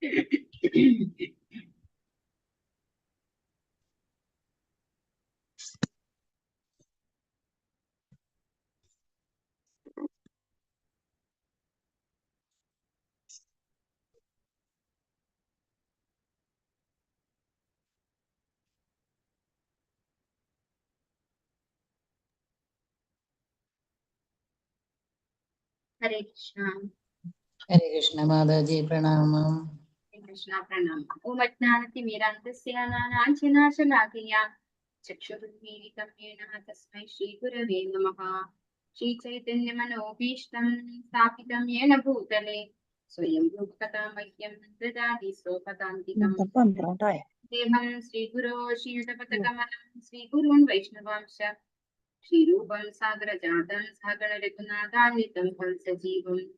हरे कृष्णा। हरे कृष्ण माताजी प्रणाम। कृष्णा प्रणाम। ओम अज्ञानतिमिरान्धस्य ज्ञानाञ्जनाशलाकया चक्षुरुन्मीलितं येन तस्मै श्रीगुरवे नमः। श्रीचैतन्यमनोभीष्टं स्थापितं येन भूतले स्वयं रूपकथां मह्यं ददाति स्वपदान्तिकम्। देहं श्रीगुरो श्रीयुतपथकमलं श्रीगुरून् वैष्णवांश श्रीरूपं सागरजातं सागररघुनाथान्वितं हंसजीवम्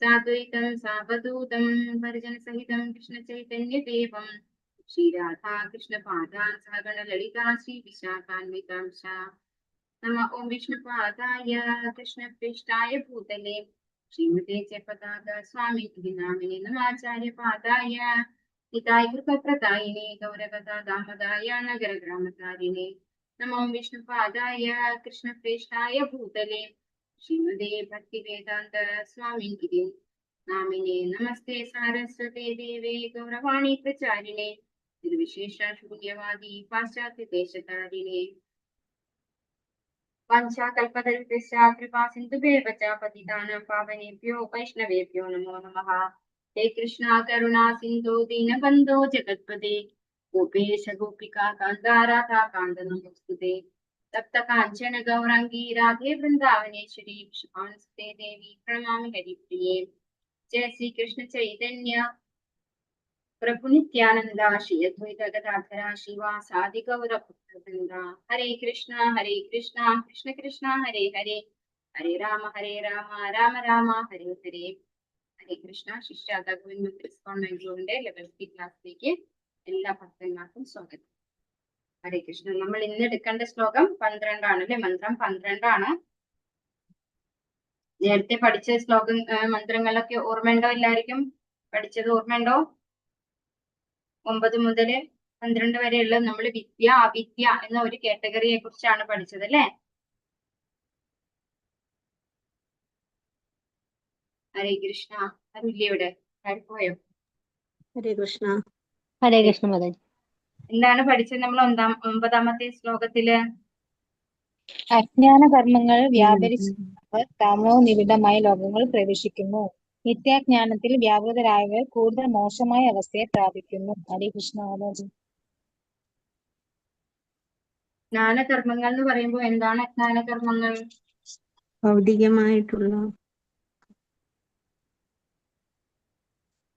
साद्वैतं सावधूतं परिजनसहितं कृष्णचैतन्यदेवं श्रीराधा कृष्णपादान् सहगणललिता श्रीविशाखान्वितांश। नमः ॐ विष्णुपादाय कृष्णप्रेष्ठाय भूतले श्रीमते जयपताका स्वामिति नामिने नमाचार्यपादाय हिताय कृपप्रदायिने गौरवदा दामदाय नगरग्रामकारिणे नमो विष्णुपादाय कृष्णप्रेष्ठाय भूतले श्रीमदे भक्तिवेदान्त स्वामिनिधि नामिने नमस्ते सारस्वते देवे गौरवाणी प्रचारिणे निर्विशेष शून्यवादी पाश्चात्य देशतारिणे वाञ्छाकल्पतरुभ्यश्च कृपा सिन्धुभ्येव च पतितानां पावनेभ्यो वैष्णवेभ्यो नमो नमः। हे कृष्णा करुणा सिन्धु दीनबन्धो जगत्पते गोपेश गोपिका कान्ता राधा कान्त नमोऽस्तुते। तप्त काञ्चन गौराङ्गी राधे वृन्दावनेश्वरी वृषभानुसुते देवी प्रणमामि हरिप्रिये। जय श्री कृष्ण चैतन्य प्रभु नित्यानंदा श्री अद्वैत गदाधरा श्रीवासादि गौर भक्तवृंदा। हरे कृष्णा कृष्ण कृष्णा हरे हरे हरे राम राम राम हरे हरे। ഹരേ കൃഷ്ണ. ശിഷ്യാത ഗോവിന്ദ് കോൺവെന്റിന്റെ 11th ക്ലാസ്സിലേക്ക് എല്ലാ ഭക്തന്മാർക്കും സ്വാഗതം. ഹരേ കൃഷ്ണ. നമ്മൾ ഇന്ന് എടുക്കേണ്ട ശ്ലോകം 12 ആണ് അല്ലെ, മന്ത്രം 12 ആണ്. നേരത്തെ പഠിച്ച ശ്ലോകം മന്ത്രങ്ങളൊക്കെ ഓർമ്മയുണ്ടോ? എല്ലാവർക്കും പഠിച്ചത് ഓർമ്മയുണ്ടോ? 9 മുതൽ 12 വരെയുള്ള നമ്മൾ വിദ്യ അവിദ്യ എന്ന ഒരു കാറ്റഗറിയെ കുറിച്ചാണ് പഠിച്ചത് അല്ലെ. ഹരേ കൃഷ്ണ. അതില്ലേ ഇവിടെ പോയോ? ഹരേ കൃഷ്ണ. ഹരേ കൃഷ്ണ മാതാജി. എന്താണ് പഠിച്ചത് നമ്മൾ 9ാമത്തെ ശ്ലോകത്തില്? അജ്ഞാന കർമ്മങ്ങൾ വ്യാപരിച്ചവർ തമോ നിബിഡമായ ലോകങ്ങളിൽ പ്രവേശിക്കുന്നു. നിത്യാജ്ഞാനത്തിൽ വ്യാപൃതരായവർ കൂടുതൽ മോശമായ അവസ്ഥയെ പ്രാപിക്കുന്നു. ഹരേ കൃഷ്ണ മാതാജി. ജ്ഞാനകർമ്മങ്ങൾ എന്ന് പറയുമ്പോൾ എന്താണ് ജ്ഞാനകർമ്മങ്ങൾ?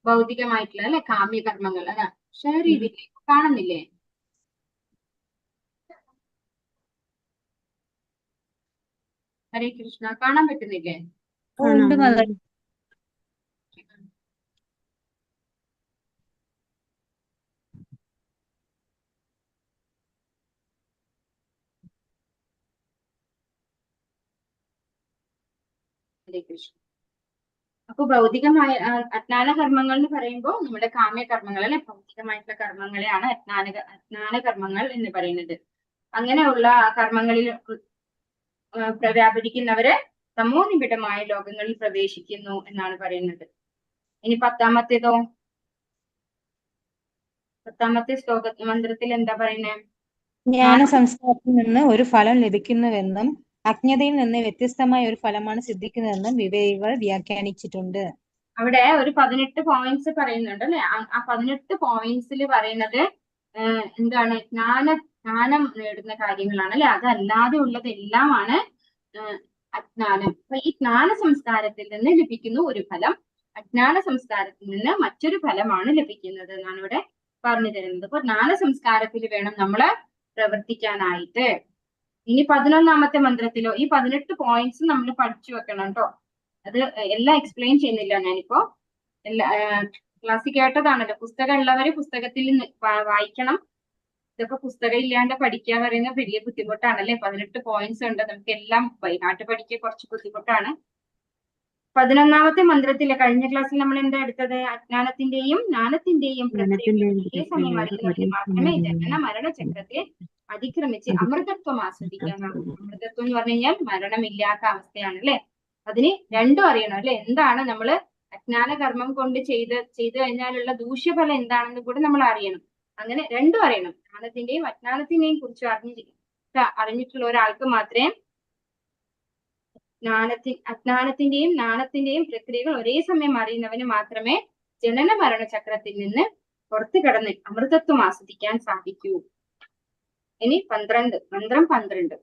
ഭൗതികമായിട്ടുള്ള അല്ലെ, കാമ്യകർമ്മങ്ങൾ അല്ലെ. ഷെയർ ചെയ്തില്ലേ? കാണുന്നില്ലേ? ഹരേ കൃഷ്ണ. കാണാൻ പറ്റുന്നില്ലേ? ഉണ്ട് മാതാജി. ഹരേ കൃഷ്ണ. അപ്പൊ ഭൗതികമായ അജ്ഞാന കർമ്മങ്ങൾ എന്ന് പറയുമ്പോൾ നമ്മുടെ കാമ്യകർമ്മങ്ങൾ അല്ലെ, ഭൗതികമായിട്ടുള്ള കർമ്മങ്ങളെയാണ് അജ്ഞാന കർമ്മങ്ങൾ എന്ന് പറയുന്നത്. അങ്ങനെയുള്ള കർമ്മങ്ങളിൽ വ്യാപരിക്കുന്നവര് തമോ നിബിഡമായ ലോകങ്ങളിൽ പ്രവേശിക്കുന്നു എന്നാണ് പറയുന്നത്. ഇനി 10ാമത്തേതോ? 10ാമത്തെ മന്ത്രത്തിൽ എന്താ പറയുന്നത്? ജ്ഞാന സംസ്കാരത്തിൽ നിന്ന് ഒരു ഫലം ലഭിക്കുന്നുവെന്നും അജ്ഞതയിൽ നിന്ന് വ്യത്യസ്തമായ ഒരു ഫലമാണ് സിദ്ധിക്കുന്നതെന്നും വിവേകികൾ വ്യാഖ്യാനിച്ചിട്ടുണ്ട്. അവിടെ ഒരു 18 പോയിന്റ്സ് പറയുന്നുണ്ട് അല്ലെ. ആ 18 പോയിന്റ്സിൽ പറയുന്നത് എന്താണ്? ജ്ഞാനം നേടുന്ന കാര്യങ്ങളാണ് അല്ലെ. അതല്ലാതെ ഉള്ളതെല്ലാമാണ് അജ്ഞാനം. അപ്പൊ ഈ ജ്ഞാന സംസ്കാരത്തിൽ നിന്ന് ലഭിക്കുന്ന ഒരു ഫലം, അജ്ഞാന സംസ്കാരത്തിൽ നിന്ന് മറ്റൊരു ഫലമാണ് ലഭിക്കുന്നത് എന്നാണ് ഇവിടെ പറഞ്ഞു തരുന്നത്. അപ്പൊ ജ്ഞാന സംസ്കാരത്തിൽ വേണം നമ്മള് പ്രവർത്തിക്കാനായിട്ട്. ഇനി 11ാമത്തെ മന്ത്രത്തിലോ ഈ 18 പോയിന്റ്സ് നമ്മൾ പഠിച്ചു വെക്കണം കേട്ടോ. അത് എല്ലാം എക്സ്പ്ലെയിൻ ചെയ്യുന്നില്ല ഞാനിപ്പോ. ക്ലാസ്സിൽ കേട്ടതാണല്ലോ. പുസ്തകം ഉള്ളവര് പുസ്തകത്തിൽ വായിക്കണം. ഇതൊക്കെ പുസ്തകം ഇല്ലാണ്ട് പഠിക്കുക പറയുന്നത് വലിയ ബുദ്ധിമുട്ടാണല്ലേ. 18 പോയിന്റ്സ് ഉണ്ട്. നമുക്ക് എല്ലാം ബൈഹാർട്ട് പഠിക്കുക കുറച്ച് ബുദ്ധിമുട്ടാണ്. 11ാമത്തെ മന്ത്രത്തിലെ കഴിഞ്ഞ ക്ലാസ്സിൽ നമ്മൾ എന്താ എടുത്തത്? അജ്ഞാനത്തിന്റെയും ജ്ഞാനത്തിന്റെയും പ്രക്രിയകൾ ഒരേ സമയം അറിയുന്നവർക്ക് മാത്രമേ ജനന മരണ ചക്രത്തെ അതിക്രമിച്ച് അമൃതത്വം ആസ്വദിക്കാനാകും. അമൃതത്വം എന്ന് പറഞ്ഞു കഴിഞ്ഞാൽ മരണമില്ലാത്ത അവസ്ഥയാണ് അല്ലെ. അതിന് രണ്ടും അറിയണം അല്ലെ. എന്താണ് നമ്മൾ അജ്ഞാന കർമ്മം കൊണ്ട് ചെയ്തു കഴിഞ്ഞാലുള്ള ദൂഷ്യഫലം എന്താണെന്ന് കൂടെ നമ്മൾ അറിയണം. അങ്ങനെ രണ്ടും അറിയണം. ജ്ഞാനത്തിന്റെയും അജ്ഞാനത്തിന്റെയും കുറിച്ച് അറിഞ്ഞിട്ടുള്ള ഒരാൾക്ക് മാത്രമേ അജ്ഞാനത്തിന്റെയും ജ്ഞാനത്തിന്റെയും പ്രക്രിയകൾ ഒരേ സമയം അറിയുന്നവന് മാത്രമേ ജനന മരണ ചക്രത്തിൽ നിന്ന് പുറത്തു കടന്ന് അമൃതത്വം ആസ്വദിക്കാൻ സാധിക്കൂ. ഇനി മന്ത്രം 12.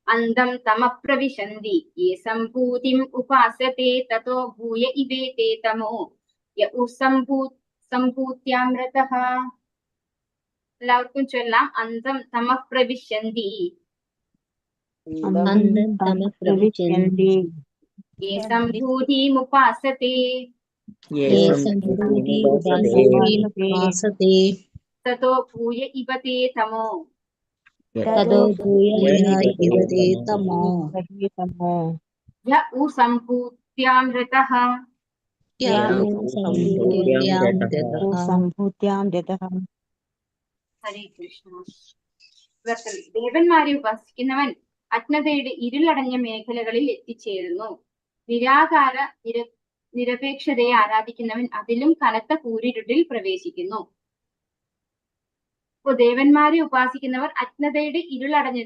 അന്തം തമപ്രവിശന്തി യേ സംഭൂതിം ഉപാസത്തെ തതോ ഭൂയ ഇവേതേ തമോ യ സംഭൂത്യാമൃതഃ. എല്ലാവർക്കും ചൊല്ലാം. അന്തം തമപ്രവിശന്തി യേ സംഭൂതിമുപാസത്തെ തതോ ഭൂയ ഇവതേ തമോ യ സംഭൂത്യാമൃതഃ. ഹരേ കൃഷ്ണ. ദേവന്മാരെ ഉപാസിക്കുന്നവൻ അജ്ഞതയുടെ ഇരുളടഞ്ഞ മേഖലകളിൽ എത്തിച്ചേരുന്നു. നിരാകാര നിരപേക്ഷതയെ ആരാധിക്കുന്നവൻ അതിലും കനത്ത കൂരിരുട്ടിൽ പ്രവേശിക്കുന്നു. ഇപ്പൊ ദേവന്മാരെ ഉപാസിക്കുന്നവർ അജ്ഞതയുടെ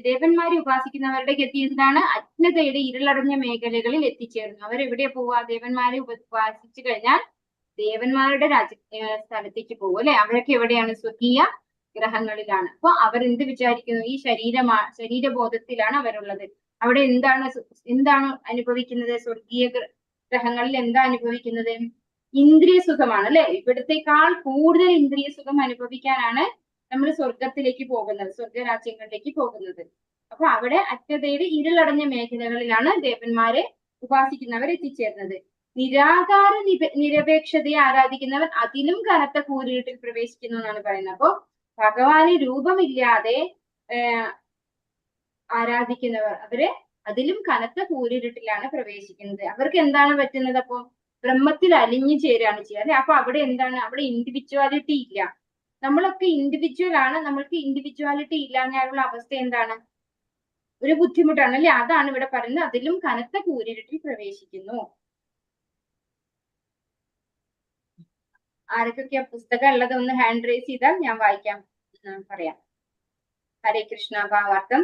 ദേവന്മാരെ ഉപാസിക്കുന്നവരുടെ ഗതി എന്താണ്? അജ്ഞതയുടെ ഇരുളടഞ്ഞ മേഖലകളിൽ എത്തിച്ചേരുന്നു. അവരെവിടെയാ പോവാ? ദേവന്മാരെ ഉപാസിച്ചു കഴിഞ്ഞാൽ ദേവന്മാരുടെ സ്ഥലത്തേക്ക് പോകും അല്ലെ. അവരൊക്കെ എവിടെയാണ്? സ്വർഗീയ ഗ്രഹങ്ങളിലാണ്. അപ്പൊ അവരെന്ത് വിചാരിക്കുന്നു? ഈ ശരീരബോധത്തിലാണ് അവരുള്ളത്. അവിടെ എന്താണ് അനുഭവിക്കുന്നത്? സ്വർഗീയ ഗ്രഹങ്ങളിൽ എന്താ അനുഭവിക്കുന്നത്? ഇന്ദ്രിയ സുഖമാണ് അല്ലെ. ഇവിടത്തെക്കാൾ കൂടുതൽ ഇന്ദ്രിയ സുഖം അനുഭവിക്കാനാണ് നമ്മൾ സ്വർഗത്തിലേക്ക് പോകുന്നത്, സ്വർഗരാജ്യങ്ങളിലേക്ക് പോകുന്നത്. അപ്പൊ അവിടെ അജ്ഞതയുടെ ഇരുളടഞ്ഞ മേഖലകളിലാണ് ദേവന്മാരെ ഉപാസിക്കുന്നവർ എത്തിച്ചേർന്നത്. നിരാകാര നിരപേക്ഷതയെ ആരാധിക്കുന്നവർ അതിലും കനത്ത കൂരിരുട്ടിൽ പ്രവേശിക്കുന്നു എന്നാണ് പറയുന്നത്. അപ്പൊ ഭഗവാന് രൂപമില്ലാതെ ആരാധിക്കുന്നവർ അവര് അതിലും കനത്ത കൂരിരുട്ടിലാണ് പ്രവേശിക്കുന്നത്. അവർക്ക് എന്താണ് പറ്റുന്നത്? അപ്പൊ ബ്രഹ്മത്തിൽ അലിഞ്ഞു ചേരുകയാണ് ചെയ്യുക അല്ലെ. അപ്പൊ അവിടെ എന്താണ്? അവിടെ ഇൻഡിവിജ്വാലിറ്റി ഇല്ല. നമ്മളൊക്കെ ഇൻഡിവിജ്വൽ ആണ്. നമ്മൾക്ക് ഇൻഡിവിജ്വാലിറ്റി ഇല്ലാഞ്ഞാലുള്ള അവസ്ഥ എന്താണ്? ഒരു ബുദ്ധിമുട്ടാണ് അല്ലെ. അതാണ് ഇവിടെ പറയുന്നത്. അതിലും കനത്ത കൂരിരുട്ടിൽ പ്രവേശിക്കുന്നു. ആരൊക്കെയൊക്കെയാ പുസ്തകം ഉള്ളത് ഒന്ന് ഹാൻഡ് റേസ് ചെയ്താൽ ഞാൻ പറയാം. ഹരേ കൃഷ്ണ. ഭാവാർത്ഥം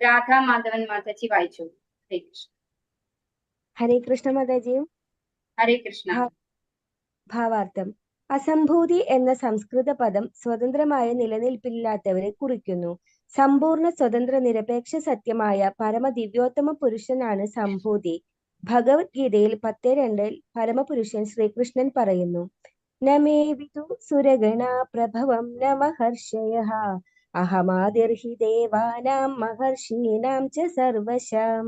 രാധാ മാധവൻ മാതാജി വായിച്ചു. ഹരേ കൃഷ്ണ. ഹരേ കൃഷ്ണ മാതാജി. ഹരേ കൃഷ്ണ. ഭാവാർത്ഥം. അസംഭൂതി എന്ന സംസ്കൃത പദം സ്വതന്ത്രമായ നിലനിൽപ്പില്ലാത്തവരെ കുറിക്കുന്നു. സമ്പൂർണ്ണ സ്വതന്ത്ര നിരപേക്ഷ സത്യമായ പരമദിവ്യോത്തമ പുരുഷനാണ് സംഭൂതി. ഭഗവത്ഗീതയിൽ 10:2 പരമപുരുഷൻ ശ്രീകൃഷ്ണൻ പറയുന്നു, നമേ വിദു സുരഗണാ പ്രഭവം ന മഹർഷയഃ അഹമാദിർഹി ദേവാനാം മഹർഷീനാം ച സർവശം.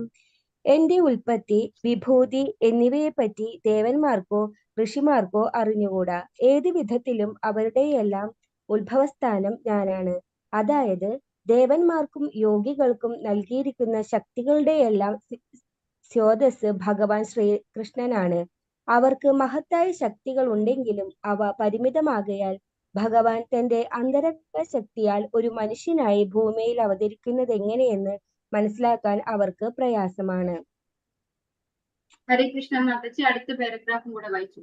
എന്റെ ഉൽപ്പത്തി, വിഭൂതി എന്നിവയെപ്പറ്റി ദേവന്മാർക്കോ ഋഷിമാർക്കോ അറിഞ്ഞുകൂടാ. ഏത് വിധത്തിലും അവരുടെയെല്ലാം ഉത്ഭവസ്ഥാനം ഞാനാണ്. അതായത് ദേവന്മാർക്കും യോഗികൾക്കും നൽകിയിരിക്കുന്ന ശക്തികളുടെയെല്ലാം സ്രോതസ് ഭഗവാൻ ശ്രീകൃഷ്ണനാണ്. അവർക്ക് മഹത്തായ ശക്തികൾ ഉണ്ടെങ്കിലും അവ പരിമിതമാകയാൽ ഭഗവാൻ തന്റെ അന്തരംഗ ശക്തിയാൽ ഒരു മനുഷ്യനായി ഭൂമിയിൽ അവതരിക്കുന്നത് എങ്ങനെയെന്ന് മനസ്സിലാക്കാൻ അവർക്ക് പ്രയാസമാണ്. ഹരേ കൃഷ്ണ മാതാജി. അടുത്ത പാരഗ്രാഫും കൂടെ വായിച്ചു.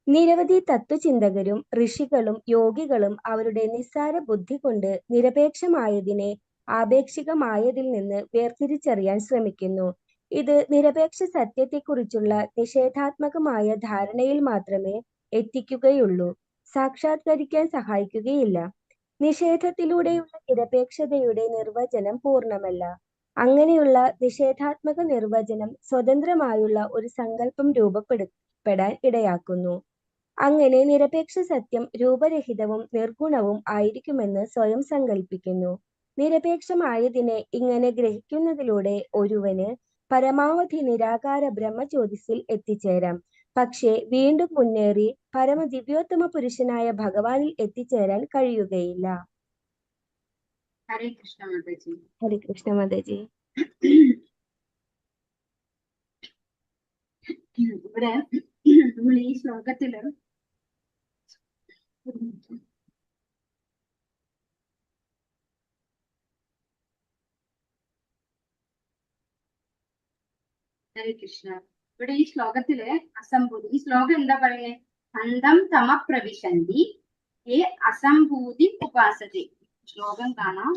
നിരവധി തത്വചിന്തകരും ഋഷികളും യോഗികളും അവരുടെ നിസ്സാര ബുദ്ധി കൊണ്ട് നിരപേക്ഷമായതിനെ ആപേക്ഷികമായതിൽ നിന്ന് വേർതിരിച്ചറിയാൻ ശ്രമിക്കുന്നു. ഇത് നിരപേക്ഷ സത്യത്തെക്കുറിച്ചുള്ള നിഷേധാത്മകമായ ധാരണയിൽ മാത്രമേ എത്തിക്കുകയുള്ളൂ, സാക്ഷാത്കരിക്കാൻ സഹായിക്കുകയില്ല. നിഷേധത്തിലൂടെയുള്ള നിരപേക്ഷതയുടെ നിർവചനം പൂർണ്ണമല്ല. അങ്ങനെയുള്ള നിഷേധാത്മക നിർവചനം സ്വതന്ത്രമായുള്ള ഒരു സങ്കല്പം രൂപപ്പെടാൻ ഇടയാക്കുന്നു. അങ്ങനെ നിരപേക്ഷ സത്യം രൂപരഹിതവും നിർഗുണവും ആയിരിക്കുമെന്ന് സ്വയം സങ്കല്പിക്കുന്നു. നിരപേക്ഷമായതിനെ ഇങ്ങനെ ഗ്രഹിക്കുന്നതിലൂടെ ഒരുവന് പരമാവധി നിരാകാര ബ്രഹ്മജ്യോതിസിൽ എത്തിച്ചേരാം. പക്ഷേ വീണ്ടും മുന്നേറി പരമദിവ്യോത്തമ പുരുഷനായ ഭഗവാനിൽ എത്തിച്ചേരാൻ കഴിയുകയില്ല. ഹരേ കൃഷ്ണ മാതാജി. ഹരേ കൃഷ്ണ മാതാജി. ഇവിടെ നമ്മൾ ഈ ശ്ലോകത്തില് ഹരേ കൃഷ്ണ. ഇവിടെ ഈ ശ്ലോകത്തില് അസംഭൂതി, ഈ ശ്ലോകം എന്താ പറയുന്നത്? അന്തം തമ പ്രവിശന്തി ഏ അസംഭൂതി ഉപാസത്തെ. ശ്ലോകം കാണാം.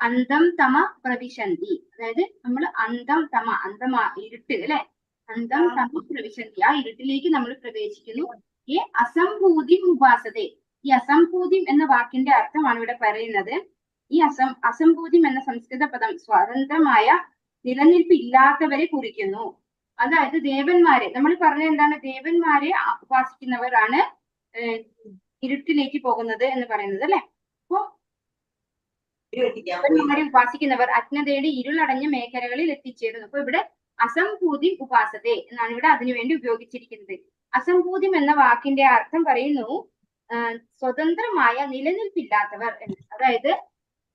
അന്തം തമ പ്രവിശന്തി, അതായത് നമ്മൾ അന്തം തമ, അന്തമാ ഇരുട്ട് അല്ലെ, അന്തം തമ പ്രവിശന്തി, ആ ഇരുട്ടിലേക്ക് നമ്മൾ പ്രവേശിക്കുന്നു. ഏ അസംഭൂതി ഉപാസത്തെ. ഈ അസംഭൂതി എന്ന വാക്കിന്റെ അർത്ഥമാണ് ഇവിടെ പറയുന്നത്. ഈ അസംഭൂതി എന്ന സംസ്കൃത പദം സ്വതന്ത്രമായ നിലനിൽപ്പില്ലാത്തവരെ കുറിക്കുന്നു. അതായത് ദേവന്മാരെ, നമ്മൾ പറഞ്ഞ എന്താണ്, ദേവന്മാരെ ഉപാസിക്കുന്നവരാണ് ഇരുട്ടിലേക്ക് പോകുന്നത് എന്ന് പറയുന്നത് അല്ലെ. അപ്പോ ദേവന്മാരെ ഉപാസിക്കുന്നവർ അജ്ഞതയുടെ ഇരുളടഞ്ഞ മേഖലകളിൽ എത്തിച്ചേരുന്നു. അപ്പൊ ഇവിടെ അസംഭൂതി ഉപാസത്തെ എന്നാണ് ഇവിടെ അതിനുവേണ്ടി ഉപയോഗിച്ചിരിക്കുന്നത്. അസംഭൂതി എന്ന വാക്കിന്റെ അർത്ഥം പറയുന്നു സ്വതന്ത്രമായ നിലനിൽപ്പില്ലാത്തവർ എന്ന്. അതായത്